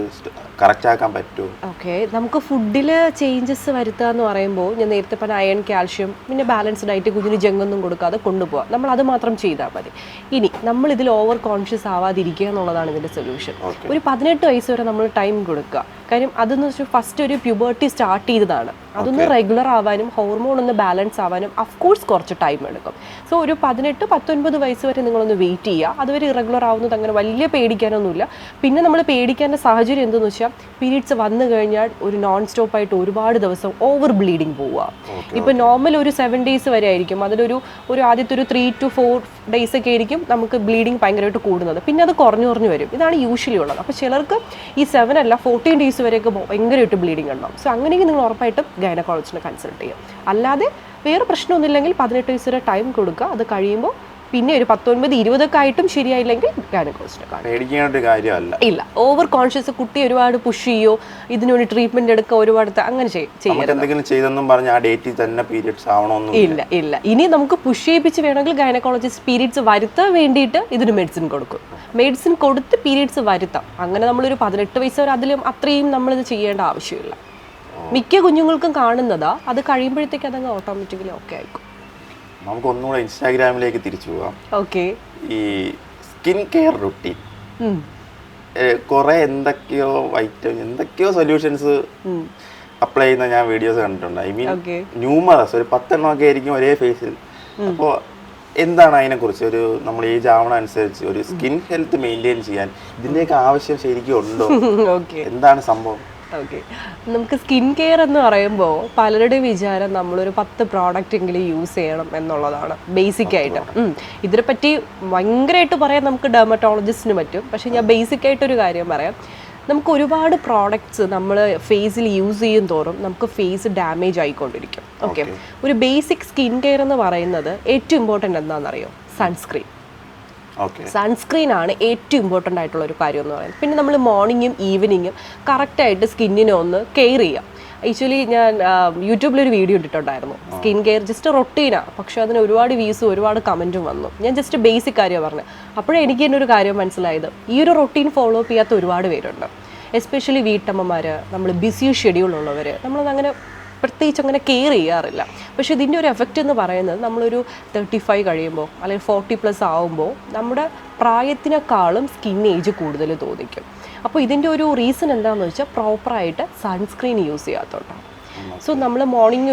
കറക്റ്റ് ആക്കാൻ പറ്റുമോ? ഓക്കെ, നമുക്ക് ഫുഡിൽ ചേഞ്ചസ് വരുത്തുക എന്ന് പറയുമ്പോൾ ഞാൻ നേരത്തെ പറഞ്ഞ അയൺ, കാൽഷ്യം, പിന്നെ ബാലൻസ്ഡ് ഡയറ്റ്, കുഞ്ഞിന് ജങ്കൊന്നും കൊടുക്കാതെ കൊണ്ടുപോകാം. നമ്മൾ അത് മാത്രം ചെയ്താൽ മതി. ഇനി നമ്മൾ ഇതിൽ ഓവർ കോൺഷ്യസ് ആവാതിരിക്കുക എന്നുള്ളതാണ് ഇതിൻ്റെ സൊല്യൂഷൻ. ഒരു 18 വയസ്സ് വരെ നമ്മൾ ടൈം കൊടുക്കുക. കാര്യം അതെന്ന് വെച്ചാൽ ഫസ്റ്റ് ഒരു പ്യൂബർട്ടി സ്റ്റാർട്ട് ചെയ്തതാണ്. അതൊന്ന് റെഗുലർ ആവാനും ഹോർമോൺ ഒന്ന് ബാലൻസ് ആവാനും അഫ്കോഴ്സ് കുറച്ച് ടൈം എടുക്കും. സോ ഒരു 18-19 വയസ്സ് വരെ നിങ്ങളൊന്ന് വെയിറ്റ് ചെയ്യുക. അതുവരെ ഇറഗുലർ ആവുന്നത് അങ്ങനെ വലിയ പേടിക്കാനൊന്നുമില്ല. പിന്നെ നമ്മൾ പേടിക്കേണ്ട സാഹചര്യം എന്തെന്ന് വെച്ചാൽ പീരീഡ്സ് വന്നു കഴിഞ്ഞാൽ ഒരു നോൺ സ്റ്റോപ്പ് ആയിട്ട് ഒരുപാട് ദിവസം ഓവർ ബ്ലീഡിങ് പോവുക. ഇപ്പോൾ നോർമൽ ഒരു 7 days വരെ ആയിരിക്കും, അതിലൊരു ആദ്യത്തെ ഒരു 3 to 4 days ഒക്കെ ആയിരിക്കും നമുക്ക് ബ്ലീഡിങ് ഭയങ്കരമായിട്ട് കൂടുന്നത്. പിന്നെ അത് കുറഞ്ഞു വരും. ഇതാണ് യൂഷ്വലി ഉള്ളത്. അപ്പോൾ ചിലർക്ക് ഈ 7 അല്ല 14 days വരെയൊക്കെ ഭയങ്കരമായിട്ട് ബ്ലീഡിങ് ഉണ്ടാവും. സോ അങ്ങനെയെങ്കിൽ നിങ്ങൾ ഉറപ്പായിട്ടും ഗൈനക്കോളജിസ്റ്റിനെ കൺസൾട്ട് ചെയ്യും. അല്ലാതെ വേറെ പ്രശ്നമൊന്നുമില്ലെങ്കിൽ 18 വയസ്സ് വരെ ടൈം കൊടുക്കുക. അത് കഴിയുമ്പോൾ പിന്നെ ഒരു 19-20 ഒക്കെ ആയിട്ടും ശരിയായില്ലെങ്കിൽ ഗൈനക്കോളജിസ്റ്റിനെ കാണും. ഇല്ല, ഓവർ കോൺഷ്യസ് കുട്ടി ഒരുപാട് പുഷ് ചെയ്യോ, ഇതിനൊരു ട്രീറ്റ്മെന്റ് എടുക്കുക, ഒരുപാട് അങ്ങനെ ഇല്ല. ഇനി നമുക്ക് പുഷ് ചെയ്യിപ്പിച്ച് വേണമെങ്കിൽ ഗൈനക്കോളജിസ്റ്റ് പീരീഡ്സ് വരുത്താൻ വേണ്ടിയിട്ട് ഇതിന് മെഡിസിൻ കൊടുക്കും. മെഡിസിൻ കൊടുത്ത് പീരീഡ്സ് വരുത്താം. അങ്ങനെ നമ്മളൊരു 18 വയസ്സ് വരെ അത്രയും നമ്മളിത് ചെയ്യേണ്ട ആവശ്യമില്ല. മിക്ക കുഞ്ഞുങ്ങൾക്കും കാണുന്നതാ. അത് കഴിയുമ്പോഴത്തേക്ക് അതങ്ങ് ഓട്ടോമാറ്റിക്കലി ഓക്കെ ആയിക്കും. നമുക്ക് ഒന്നുകൂടെ ഇൻസ്റ്റാഗ്രാമിലേക്ക് തിരിച്ചു പോകാം. ഓക്കെ, ഈ സ്കിൻ കെയർ റുട്ടീൻ കുറെ എന്തൊക്കെയോ സൊല്യൂഷൻസ് അപ്ലൈ ചെയ്യുന്ന ഞാൻ വീഡിയോസ് കണ്ടിട്ടുണ്ട്. ഐ മീൻ ന്യൂമറസ് ഒരു 10 എണ്ണമൊക്കെ ആയിരിക്കും ഒരേ ഫേസിൽ. അപ്പോൾ എന്താണ് അതിനെക്കുറിച്ച് ഒരു നമ്മൾ ഏജ് ആവണ അനുസരിച്ച് ഒരു സ്കിൻ ഹെൽത്ത് മെയിൻറ്റെയിൻ ചെയ്യാൻ ഇതിൻ്റെയൊക്കെ ആവശ്യം ശരിക്കും ഉണ്ടോ? എന്താണ് സംഭവം? ഓക്കെ, നമുക്ക് സ്കിൻ കെയർ എന്ന് പറയുമ്പോൾ പലരുടെയും വിചാരം നമ്മളൊരു 10 പ്രോഡക്റ്റ് എങ്കിലും യൂസ് ചെയ്യണം എന്നുള്ളതാണ് ബേസിക്കായിട്ട്. ഇതിനെപ്പറ്റി ഭയങ്കരമായിട്ട് പറയാൻ നമുക്ക് ഡെർമറ്റോളജിസ്റ്റിന് പറ്റും. പക്ഷേ ഞാൻ ബേസിക്കായിട്ടൊരു കാര്യം പറയാം. നമുക്ക് ഒരുപാട് പ്രോഡക്ട്സ് നമ്മൾ ഫേസിൽ യൂസ് ചെയ്യും തോറും നമുക്ക് ഫേസ് ഡാമേജ് ആയിക്കൊണ്ടിരിക്കും. ഓക്കെ, ഒരു ബേസിക് സ്കിൻ കെയർ എന്ന് പറയുന്നത് ഏറ്റവും ഇമ്പോർട്ടൻ്റ് എന്താണെന്നറിയോ? സൺസ്ക്രീൻ. സൺസ്ക്രീൻ ആണ് ഏറ്റവും ഇമ്പോർട്ടൻ്റ് ആയിട്ടുള്ള ഒരു കാര്യം എന്ന് പറയുന്നത്. പിന്നെ നമ്മൾ മോർണിംഗും ഈവനിങ്ങും കറക്റ്റായിട്ട് സ്കിന്നിനെ ഒന്ന് കെയർ ചെയ്യാം. ആക്ച്വലി ഞാൻ യൂട്യൂബിലൊരു വീഡിയോ ഇട്ടിട്ടുണ്ടായിരുന്നു, സ്കിൻ കെയർ ജസ്റ്റ് റൊട്ടീനാണ്. പക്ഷെ അതിന് ഒരുപാട് വ്യൂസും ഒരുപാട് കമൻറ്റും വന്നു. ഞാൻ ജസ്റ്റ് ബേസിക് കാര്യമാണ് പറഞ്ഞത്. അപ്പോഴേ എനിക്ക് തന്നെ ഒരു കാര്യം മനസ്സിലായത്, ഈ ഒരു റൊട്ടീൻ ഫോളോ അപ്പ് ചെയ്യാത്ത ഒരുപാട് പേരുണ്ട്. എസ്പെഷ്യലി വീട്ടമ്മമാർ, നമ്മൾ ബിസി ഷെഡ്യൂൾ ഉള്ളവർ, നമ്മളതങ്ങനെ പ്രത്യേകിച്ച് അങ്ങനെ കെയർ ചെയ്യാറില്ല. പക്ഷേ ഇതിൻ്റെ ഒരു എഫക്റ്റ് എന്ന് പറയുന്നത് നമ്മളൊരു 35 കഴിയുമ്പോൾ അല്ലെങ്കിൽ 40+ ആവുമ്പോൾ നമ്മുടെ പ്രായത്തിനേക്കാളും സ്കിൻ ഏജ് കൂടുതൽ തോന്നിക്കും. അപ്പോൾ ഇതിൻ്റെ ഒരു റീസൺ എന്താണെന്ന് വെച്ചാൽ പ്രോപ്പറായിട്ട് സൺസ്ക്രീൻ യൂസ് ചെയ്യാത്തതുകൊണ്ടാണ്. സോ നമ്മൾ മോർണിംഗ്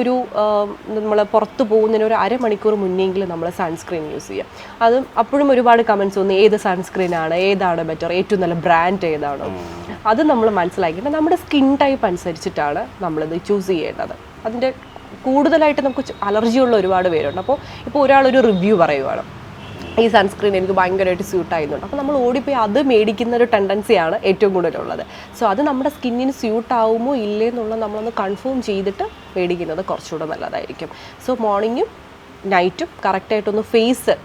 നമ്മൾ പുറത്ത് പോകുന്നതിന് ഒരു അരമണിക്കൂർ മുന്നെങ്കിലും നമ്മൾ സൺസ്ക്രീൻ യൂസ് ചെയ്യാം. അതും അപ്പോഴും ഒരുപാട് കമൻറ്റ്സ് വന്നു, ഏത് സൺസ്ക്രീനാണ്, ഏതാണ് ബെറ്റർ, ഏറ്റവും നല്ല ബ്രാൻഡ് ഏതാണോ? അത് നമ്മൾ മനസ്സിലാക്കിയിട്ട് നമ്മുടെ സ്കിൻ ടൈപ്പ് അനുസരിച്ചിട്ടാണ് നമ്മളിത് ചൂസ് ചെയ്യേണ്ടത്. അതിൻ്റെ കൂടുതലായിട്ട് നമുക്ക് അലർജിയുള്ള ഒരുപാട് പേരുണ്ട്. അപ്പോൾ ഇപ്പോൾ ഒരാളൊരു റിവ്യൂ പറയുവാണ്, ഈ സൺസ്ക്രീൻ എനിക്ക് ഭയങ്കരമായിട്ട് സ്യൂട്ട് ആയിരുന്നുണ്ട്. അപ്പോൾ നമ്മൾ ഓടിപ്പോയി അത് മേടിക്കുന്ന ഒരു ടെൻഡൻസിയാണ് ഏറ്റവും കൂടുതലുള്ളത്. സോ അത് നമ്മുടെ സ്കിന്നിന് സ്യൂട്ട് ആവുമോ ഇല്ലേ എന്നുള്ളത് നമ്മളൊന്ന് കൺഫേം ചെയ്തിട്ട് മേടിക്കുന്നത് കുറച്ചുകൂടെ നല്ലതായിരിക്കും. സോ മോർണിംഗും നൈറ്റും കറക്റ്റായിട്ടൊന്ന് ഫേസ്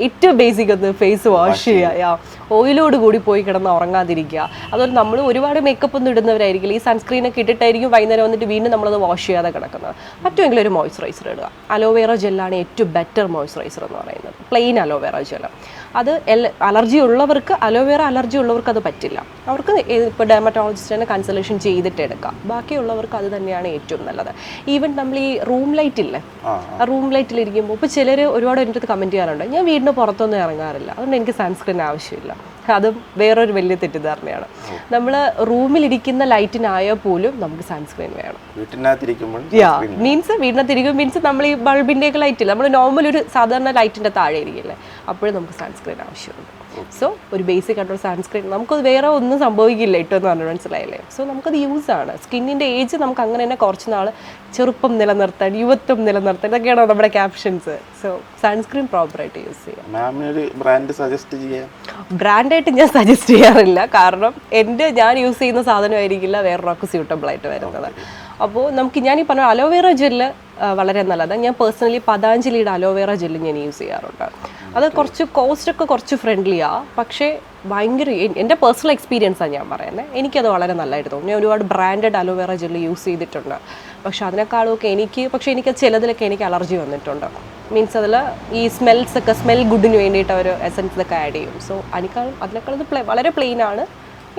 ഏറ്റവും ബേസിക് ഒന്ന് ഫേസ് വാഷ് ചെയ്യുക, ഓയിലോട് കൂടി പോയി കിടന്ന് ഉറങ്ങാതിരിക്കുക. അതുപോലെ നമ്മൾ ഒരുപാട് മേക്കപ്പ് ഒന്നും ഇടുന്നവരായിരിക്കില്ല, ഈ സൺസ്ക്രീനൊക്കെ ഇട്ടിട്ടായിരിക്കും വൈകുന്നേരം വന്നിട്ട് വീണ്ടും നമ്മളത് വാഷ് ചെയ്യാതെ കിടക്കുന്നത്. പറ്റുമെങ്കിലും ഒരു മോയ്സ്ചറൈസർ ഇടുക. അലോവേറ ജെല്ലാണ് ഏറ്റവും ബെറ്റർ മോയ്സ്ചറൈസർ എന്ന് പറയുന്നത്, പ്ലെയിൻ അലോവേറ ജെല്ല്. അത് അലർജി ഉള്ളവർക്ക്, അലോവേറ അലർജി ഉള്ളവർക്ക് അത് പറ്റില്ല, അവർക്ക് ഇപ്പോൾ ഡെർമറ്റോളജിസ്റ്റിനെ കൺസൾട്ടേഷൻ ചെയ്തിട്ട് എടുക്കാം. ബാക്കിയുള്ളവർക്ക് അത് തന്നെയാണ് ഏറ്റവും നല്ലത്. ഈവൻ നമ്മൾ ഈ റൂം ലൈറ്റ് ഇല്ലേ, റൂം ലൈറ്റിലിരിക്കുമ്പോൾ ഇപ്പോൾ ചിലർ ഒരുപാട് എൻ്റെ അടുത്ത് കമൻറ്റ് ചെയ്യാറുണ്ട്, ഞാൻ വീടിന് പുറത്തൊന്നും ഇറങ്ങാറില്ല, അതുകൊണ്ട് എനിക്ക് സൺസ്ക്രീൻ ആവശ്യമില്ല. അതും വേറൊരു വലിയ തെറ്റിദ്ധാരണയാണ്. നമ്മൾ റൂമിലിരിക്കുന്ന ലൈറ്റിനായാൽ പോലും നമുക്ക് സൺസ്ക്രീൻ വേണം. വീടിനകത്തിരിക്കും മീൻസ് നമ്മൾ ഈ ബൾബിൻ്റെയൊക്കെ ലൈറ്റില്ല, നമ്മൾ നോർമൽ ഒരു സാധാരണ ലൈറ്റിൻ്റെ താഴെ ഇരിക്കില്ലേ, അപ്പോഴും നമുക്ക് സൺസ്ക്രീൻ ആവശ്യമുണ്ട്. സോ ഒരു ബേസിക് ആയിട്ടുള്ള സൺസ്ക്രീൻ, നമുക്കത് വേറെ ഒന്നും സംഭവിക്കില്ല ഇട്ടെന്ന് പറഞ്ഞു, മനസ്സിലായില്ലേ? സോ നമുക്കത് യൂസാണ്. സ്കിന്നിൻ്റെ ഏജ് നമുക്ക് അങ്ങനെ തന്നെ കുറച്ച് നാൾ ചെറുപ്പം നിലനിർത്താൻ, യുവത്വം നിലനിർത്താൻ, ഇതൊക്കെയാണോ നമ്മുടെ ക്യാപ്ഷൻസ്. സോ സൺസ്ക്രീൻ പ്രോപ്പറായിട്ട് യൂസ് ചെയ്യാം. ബ്രാൻഡായിട്ട് ഞാൻ സജസ്റ്റ് ചെയ്യാറില്ല, കാരണം ഞാൻ യൂസ് ചെയ്യുന്ന സാധനമായിരിക്കില്ല വേറൊരാൾക്ക് സ്യൂട്ടബിൾ ആയിട്ട് വരുന്നത്. അപ്പോൾ ഞാനീ പറഞ്ഞ അലോവേറ ജെല്ല് വളരെ നല്ലതാണ്. ഞാൻ പേഴ്സണലി പതാഞ്ജലിയുടെ അലോവേറ ജെല്ല് ഞാൻ യൂസ് ചെയ്യാറുണ്ട്. അത് കുറച്ച് കോസ്റ്റൊക്കെ കുറച്ച് ഫ്രണ്ട്ലിയാണ്, പക്ഷേ ഭയങ്കര എൻ്റെ പേഴ്സണൽ എക്സ്പീരിയൻസാണ് ഞാൻ പറയുന്നത്, എനിക്കത് വളരെ നല്ലതായിട്ട് തോന്നും. ഞാൻ ഒരുപാട് ബ്രാൻഡഡ് അലോവേറ ജെല്ല് യൂസ് ചെയ്തിട്ടുണ്ട്, പക്ഷേ അതിനേക്കാളുമൊക്കെ എനിക്ക് ചിലതിലൊക്കെ എനിക്ക് അലർജി വന്നിട്ടുണ്ട്. മീൻസ് അതിൽ ഈ സ്മെൽ ഗുഡിന് വേണ്ടിയിട്ട് അവർ എസൻസ് ഒക്കെ ആഡ് ചെയ്യും. സോ അതിനേക്കാൾ വളരെ പ്ലെയിനാണ്,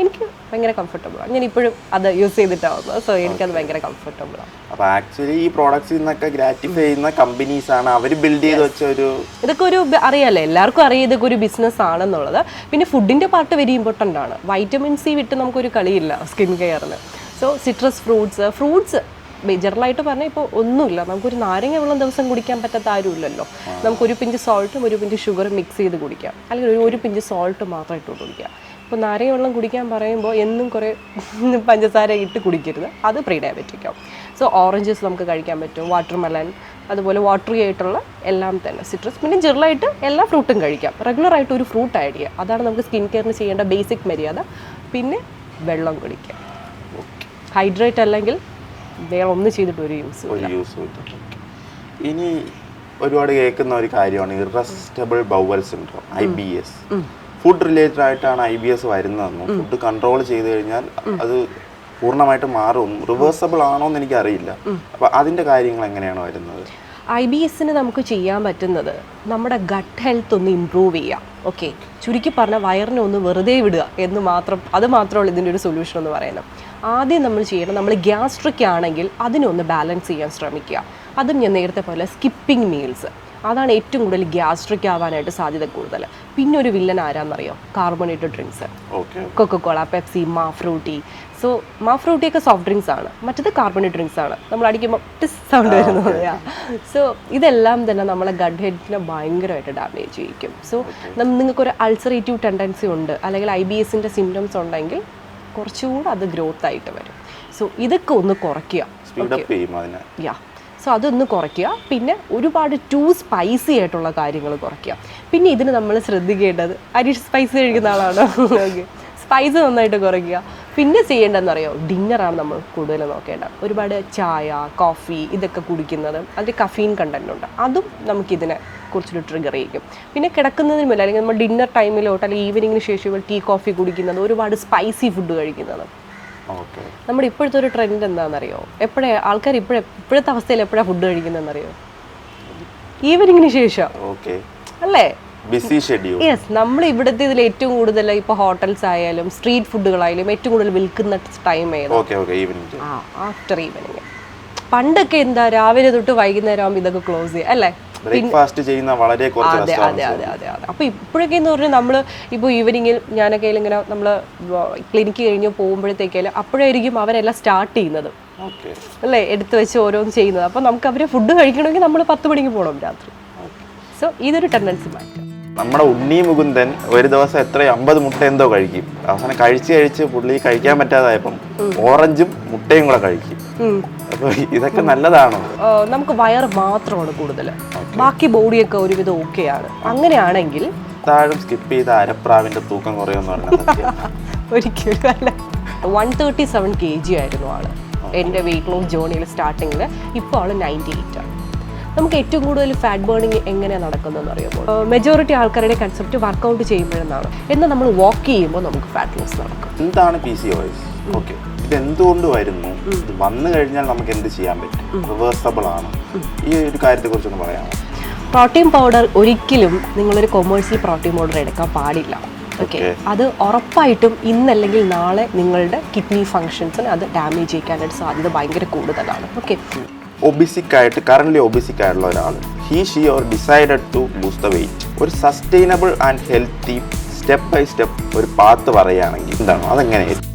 എനിക്ക് ഭയങ്കര കംഫർട്ടബിളാണ്. ഞാൻ ഇപ്പോഴും അത് യൂസ് ചെയ്തിട്ടാവുന്നത്. സോ എനിക്കത് ഭയങ്കര കംഫർട്ടബിളാണ്. അപ്പോൾ ആക്ച്വലി ഈ പ്രോഡക്ട്സിൽ നിന്നൊക്കെ ഗ്രാറ്റിഫൈ ചെയ്യുന്ന കമ്പനീസാണ് അവർ ബിൽഡ് ചെയ്ത് വെച്ച ഇതൊക്കെ ഒരു അറിയാലോ, എല്ലാവർക്കും അറിയാം ഇതൊക്കെ ഒരു ബിസിനസ് ആണെന്നുള്ളത്. പിന്നെ ഫുഡിൻ്റെ പാർട്ട് വെരി ഇമ്പോർട്ടൻ്റ് ആണ്. വൈറ്റമിൻ സി വിട്ട് നമുക്കൊരു കളിയില്ല സ്കിൻ കെയറിന്. സോ സിട്രസ് ഫ്രൂട്ട്സ് ജനറലായിട്ട് പറഞ്ഞാൽ ഇപ്പോൾ ഒന്നുമില്ല, നമുക്കൊരു നാരങ്ങ വെള്ളം ദിവസം കുടിക്കാൻ പറ്റാത്ത ആരുമില്ലല്ലോ. നമുക്കൊരു പിഞ്ച് സോൾട്ടും ഒരു പിഞ്ച് ഷുഗറും മിക്സ് ചെയ്ത് കുടിക്കാം, അല്ലെങ്കിൽ ഒരു പിഞ്ച് സോൾട്ട് മാത്രം ഇട്ട് കുടിക്കാം. ഇപ്പോൾ നാരങ്ങ വെള്ളം കുടിക്കാൻ പറയുമ്പോൾ എന്നും കുറേ പഞ്ചസാര ഇട്ട് കുടിക്കരുത്, അത് പ്രീ ഡയബറ്റിക്കാവും. സോ ഓറഞ്ചസ് നമുക്ക് കഴിക്കാൻ പറ്റും, വാട്ടർമെലൺ, അതുപോലെ വാട്ടറി ആയിട്ടുള്ള എല്ലാം തന്നെ സിട്രസ്. പിന്നെ ജനറലായിട്ട് എല്ലാ ഫ്രൂട്ടും കഴിക്കാം, റെഗുലറായിട്ട് ഒരു ഫ്രൂട്ട് ആഡ് ചെയ്യുക, അതാണ് നമുക്ക് സ്കിൻ കെയറിന് ചെയ്യേണ്ട ബേസിക് മര്യാദ. പിന്നെ വെള്ളം കുടിക്കുക, ഹൈഡ്രേറ്റ് അല്ലെങ്കിൽ വേറെ ഒന്നും ചെയ്തിട്ട് ഒരു യൂസ്. ഇനി ഒരുപാട് കേൾക്കുന്ന ഒരു കാര്യമാണ് irresistible bowel syndrome, IBS. Food related ആയിട്ടാണ് IBS വരുന്നതെന്നും ഫുഡ് കൺട്രോൾ ചെയ്ത് കഴിഞ്ഞാൽ അത് പൂർണ്ണമായിട്ട് മാറും, റിവേഴ്സബിൾ ആണോ എന്ന് എനിക്കറിയില്ല. അപ്പോൾ അതിൻ്റെ കാര്യങ്ങൾ എങ്ങനെയാണ് വരുന്നത്? IBSന് നമുക്ക് ചെയ്യാൻ പറ്റുന്നത് നമ്മുടെ ഗട്ട് ഹെൽത്ത് ഒന്ന് ഇമ്പ്രൂവ് ചെയ്യാം. ഓക്കെ, ചുരുക്കി പറഞ്ഞാൽ വയറിനെ ഒന്ന് വെറുതെ വിടുക എന്ന് മാത്രം, അത് മാത്രമുള്ള ഇതിൻ്റെ ഒരു സൊല്യൂഷൻ എന്ന് പറയുന്നത്. ആദ്യം നമ്മൾ ചെയ്യണം, നമ്മൾ ഗ്യാസ്ട്രിക് ആണെങ്കിൽ അതിനൊന്ന് ബാലൻസ് ചെയ്യാൻ ശ്രമിക്കുക. അതും ഞാൻ നേരത്തെ പോലെ സ്കിപ്പിംഗ് മീൽസ്, അതാണ് ഏറ്റവും കൂടുതൽ ഗ്യാസ്ട്രിക് ആവാനായിട്ട് സാധ്യത കൂടുതൽ. പിന്നെ ഒരു വില്ലൻ ആരാന്നറിയോ? കാർബണേറ്റഡ് ഡ്രിങ്ക്സ്, കൊക്കക്കോള, പെപ്സി, മാഫ്രൂട്ടി. സോ മാഫ്രൂട്ടിയൊക്കെ സോഫ്റ്റ് ഡ്രിങ്ക്സ് ആണ്, മറ്റത് കാർബണേറ്റഡ് ഡ്രിങ്ക്സ് ആണ്. നമ്മൾ അടിക്കുമ്പോൾ ടിസ് സൗണ്ട് വരുന്നത്. സോ ഇതെല്ലാം തന്നെ നമ്മളെ ഗട്ട് ഹെൽത്തിനെ ഭയങ്കരമായിട്ട് ഡാമേജ് ചെയ്യിക്കും. സോ നിങ്ങൾക്കൊരു അൾസറേറ്റീവ് ടെൻഡൻസി ഉണ്ട്, അല്ലെങ്കിൽ IBSൻ്റെ സിംറ്റംസ് ഉണ്ടെങ്കിൽ കുറച്ചുകൂടെ അത് ഗ്രോത്ത് ആയിട്ട് വരും. സോ ഇതൊക്കെ ഒന്ന് കുറയ്ക്കുക. സോ അതൊന്ന് കുറയ്ക്കുക. പിന്നെ ഒരുപാട് സ്പൈസി ആയിട്ടുള്ള കാര്യങ്ങൾ കുറയ്ക്കുക. പിന്നെ ഇതിന് നമ്മൾ ശ്രദ്ധിക്കേണ്ടത്, സ്പൈസി കഴിക്കുന്ന ആളാണ്, ഓക്കെ, സ്പൈസ് നന്നായിട്ട് കുറയ്ക്കുക. പിന്നെ ചെയ്യേണ്ടതെന്നറിയോ? ഡിന്നറാണ് നമ്മൾ കൂടുതൽ നോക്കേണ്ടത്. ഒരുപാട് ചായ, കോഫി ഇതൊക്കെ കുടിക്കുന്നത് അതിൽ കഫീൻ കണ്ടന്റ് ഉണ്ട്, അതും നമുക്കിതിനെ കുറച്ചൊരു ട്രിഗർ ചെയ്യും. പിന്നെ കിടക്കുന്നതിന് മുന്നേ അല്ലെങ്കിൽ നമ്മൾ ഡിന്നർ ടൈമിലോട്ട് അല്ലെങ്കിൽ ഈവനിങ്ങിന് ശേഷം ടീ കോഫി കുടിക്കുന്നത്, ഒരുപാട് സ്പൈസി ഫുഡ് കഴിക്കുന്നത്. നമ്മുടെ ഇപ്പോഴത്തെ ഒരു ട്രെൻഡ് എന്താണെന്നറിയോ? ആൾക്കാർ ഇപ്പോഴത്തെ അവസ്ഥയിൽ എപ്പോഴാണ് ഫുഡ് കഴിക്കുന്നതെന്നറിയോ? ഈവനിങ്ങിന് ശേഷം അല്ലേ? യെസ്, നമ്മൾ ഇവിടുത്തെ ഇതിൽ ഏറ്റവും കൂടുതൽ ഇപ്പോൾ ഹോട്ടൽസ് ആയാലും സ്ട്രീറ്റ് ഫുഡുകളായാലും ഏറ്റവും കൂടുതൽ വിൽക്കുന്ന ടൈം ഏതാണ്? After evening. പണ്ടൊക്കെ എന്താ, രാവിലെ തൊട്ട് വൈകുന്നേരം ആകുമ്പോൾ ഇതൊക്കെ ക്ലോസ് ചെയ്യുക അല്ലേ? ബ്രേക്ക്ഫാസ്റ്റ് ചെയ്യുന്ന വളരെ കുറച്ച്. അതെ. അപ്പോൾ ഇപ്പോഴൊക്കെ എന്ന് പറഞ്ഞാൽ നമ്മൾ ഇപ്പോൾ ഈവനിങ്ങിൽ ഞാനൊക്കെ ഇങ്ങനെ നമ്മൾ ക്ലിനിക്ക് കഴിഞ്ഞ് പോകുമ്പോഴത്തേക്കായാലും അപ്പോഴായിരിക്കും അവരെല്ലാം സ്റ്റാർട്ട് ചെയ്യുന്നത് അല്ലേ, എടുത്തു വെച്ച് ഓരോന്ന് ചെയ്യുന്നത്. അപ്പോൾ നമുക്ക് അവരെ ഫുഡ് കഴിക്കണമെങ്കിൽ നമ്മൾ 10 മണിക്ക് പോകണം രാത്രി. സോ ഇതൊരു ടെൻഡൻസി മാറ്റാം. നമ്മുടെ ഉണ്ണി മുകുന്ദൻ ഒരു ദിവസം 50 മുട്ട എന്തോ കഴിക്കും. അവസാനം കഴിച്ച് പുള്ളി കഴിക്കാൻ പറ്റാതായപ്പം ഓറഞ്ചും മുട്ടയും കൂടെ കഴിക്കും. അപ്പോൾ ഇതൊക്കെ നല്ലതാണോ? നമുക്ക് വയറ് മാത്രമാണ് കൂടുതൽ, ബാക്കി ബോഡിയൊക്കെ ഒരുവിധം ഓക്കെയാണ്. അങ്ങനെയാണെങ്കിൽ താഴെ സ്കിപ്പ് ചെയ്ത അരപ്രാവിന്റെ തൂക്കം കുറയുമെന്ന് പറഞ്ഞാൽ ഒരിക്കലും അല്ല. 137 kg ആയിരുന്നു ആള് എൻ്റെ വെയിറ്റ് ലോസ് ജേർണിയിൽ സ്റ്റാർട്ടിങ്ങിൽ. ഇപ്പോൾ ആള് 98 ആണ്. നമുക്ക് ഏറ്റവും കൂടുതൽ ഫാറ്റ് ബേണിങ് എങ്ങനെയാണ് നടക്കുന്നതെന്ന് അറിയുമ്പോൾ മെജോറിറ്റി ആൾക്കാരുടെ കൺസെപ്റ്റ് വർക്കൗട്ട് ചെയ്യുമ്പോഴെന്നാണ്. എന്നാൽ നമ്മൾ വാക്ക് ചെയ്യുമ്പോൾ നമുക്ക് ഫാറ്റ് ലോസ് നടക്കും. എന്താണ് PCOS? ഓക്കെ, ഇത് എന്തുകൊണ്ട് വരുന്നു, ഇത് വന്നു കഴിഞ്ഞാൽ നമുക്ക് എന്ത് ചെയ്യാൻ പറ്റും, റിവേഴ്സബിൾ ആണ്, ഈ ഒരു കാര്യത്തെ കുറിച്ചൊന്ന് പറയാമോ? പ്രോട്ടീൻ പൗഡർ ഒരിക്കലും നിങ്ങളൊരു കൊമേഴ്സ്യൽ പ്രോട്ടീൻ പൗഡർ എടുക്കാൻ പാടില്ല. ഓക്കെ, അത് ഉറപ്പായിട്ടും ഇന്നല്ലെങ്കിൽ നാളെ നിങ്ങളുടെ കിഡ്നി ഫങ്ഷൻസിന് അത് ഡാമേജ് ചെയ്യിക്കാനായിട്ട് സാധ്യത ഭയങ്കര കൂടുതലാണ്. ഓക്കെ, കറന്റ് ഒബിസിക് ആയിട്ടുള്ള ഒരാൾ she or decided to lose the weight, ഒരു sustainable and healthy step by step ഒരു പാത്ത് പറയുകയാണെങ്കിൽ എന്താണ്, അതെങ്ങനെയായിരിക്കും?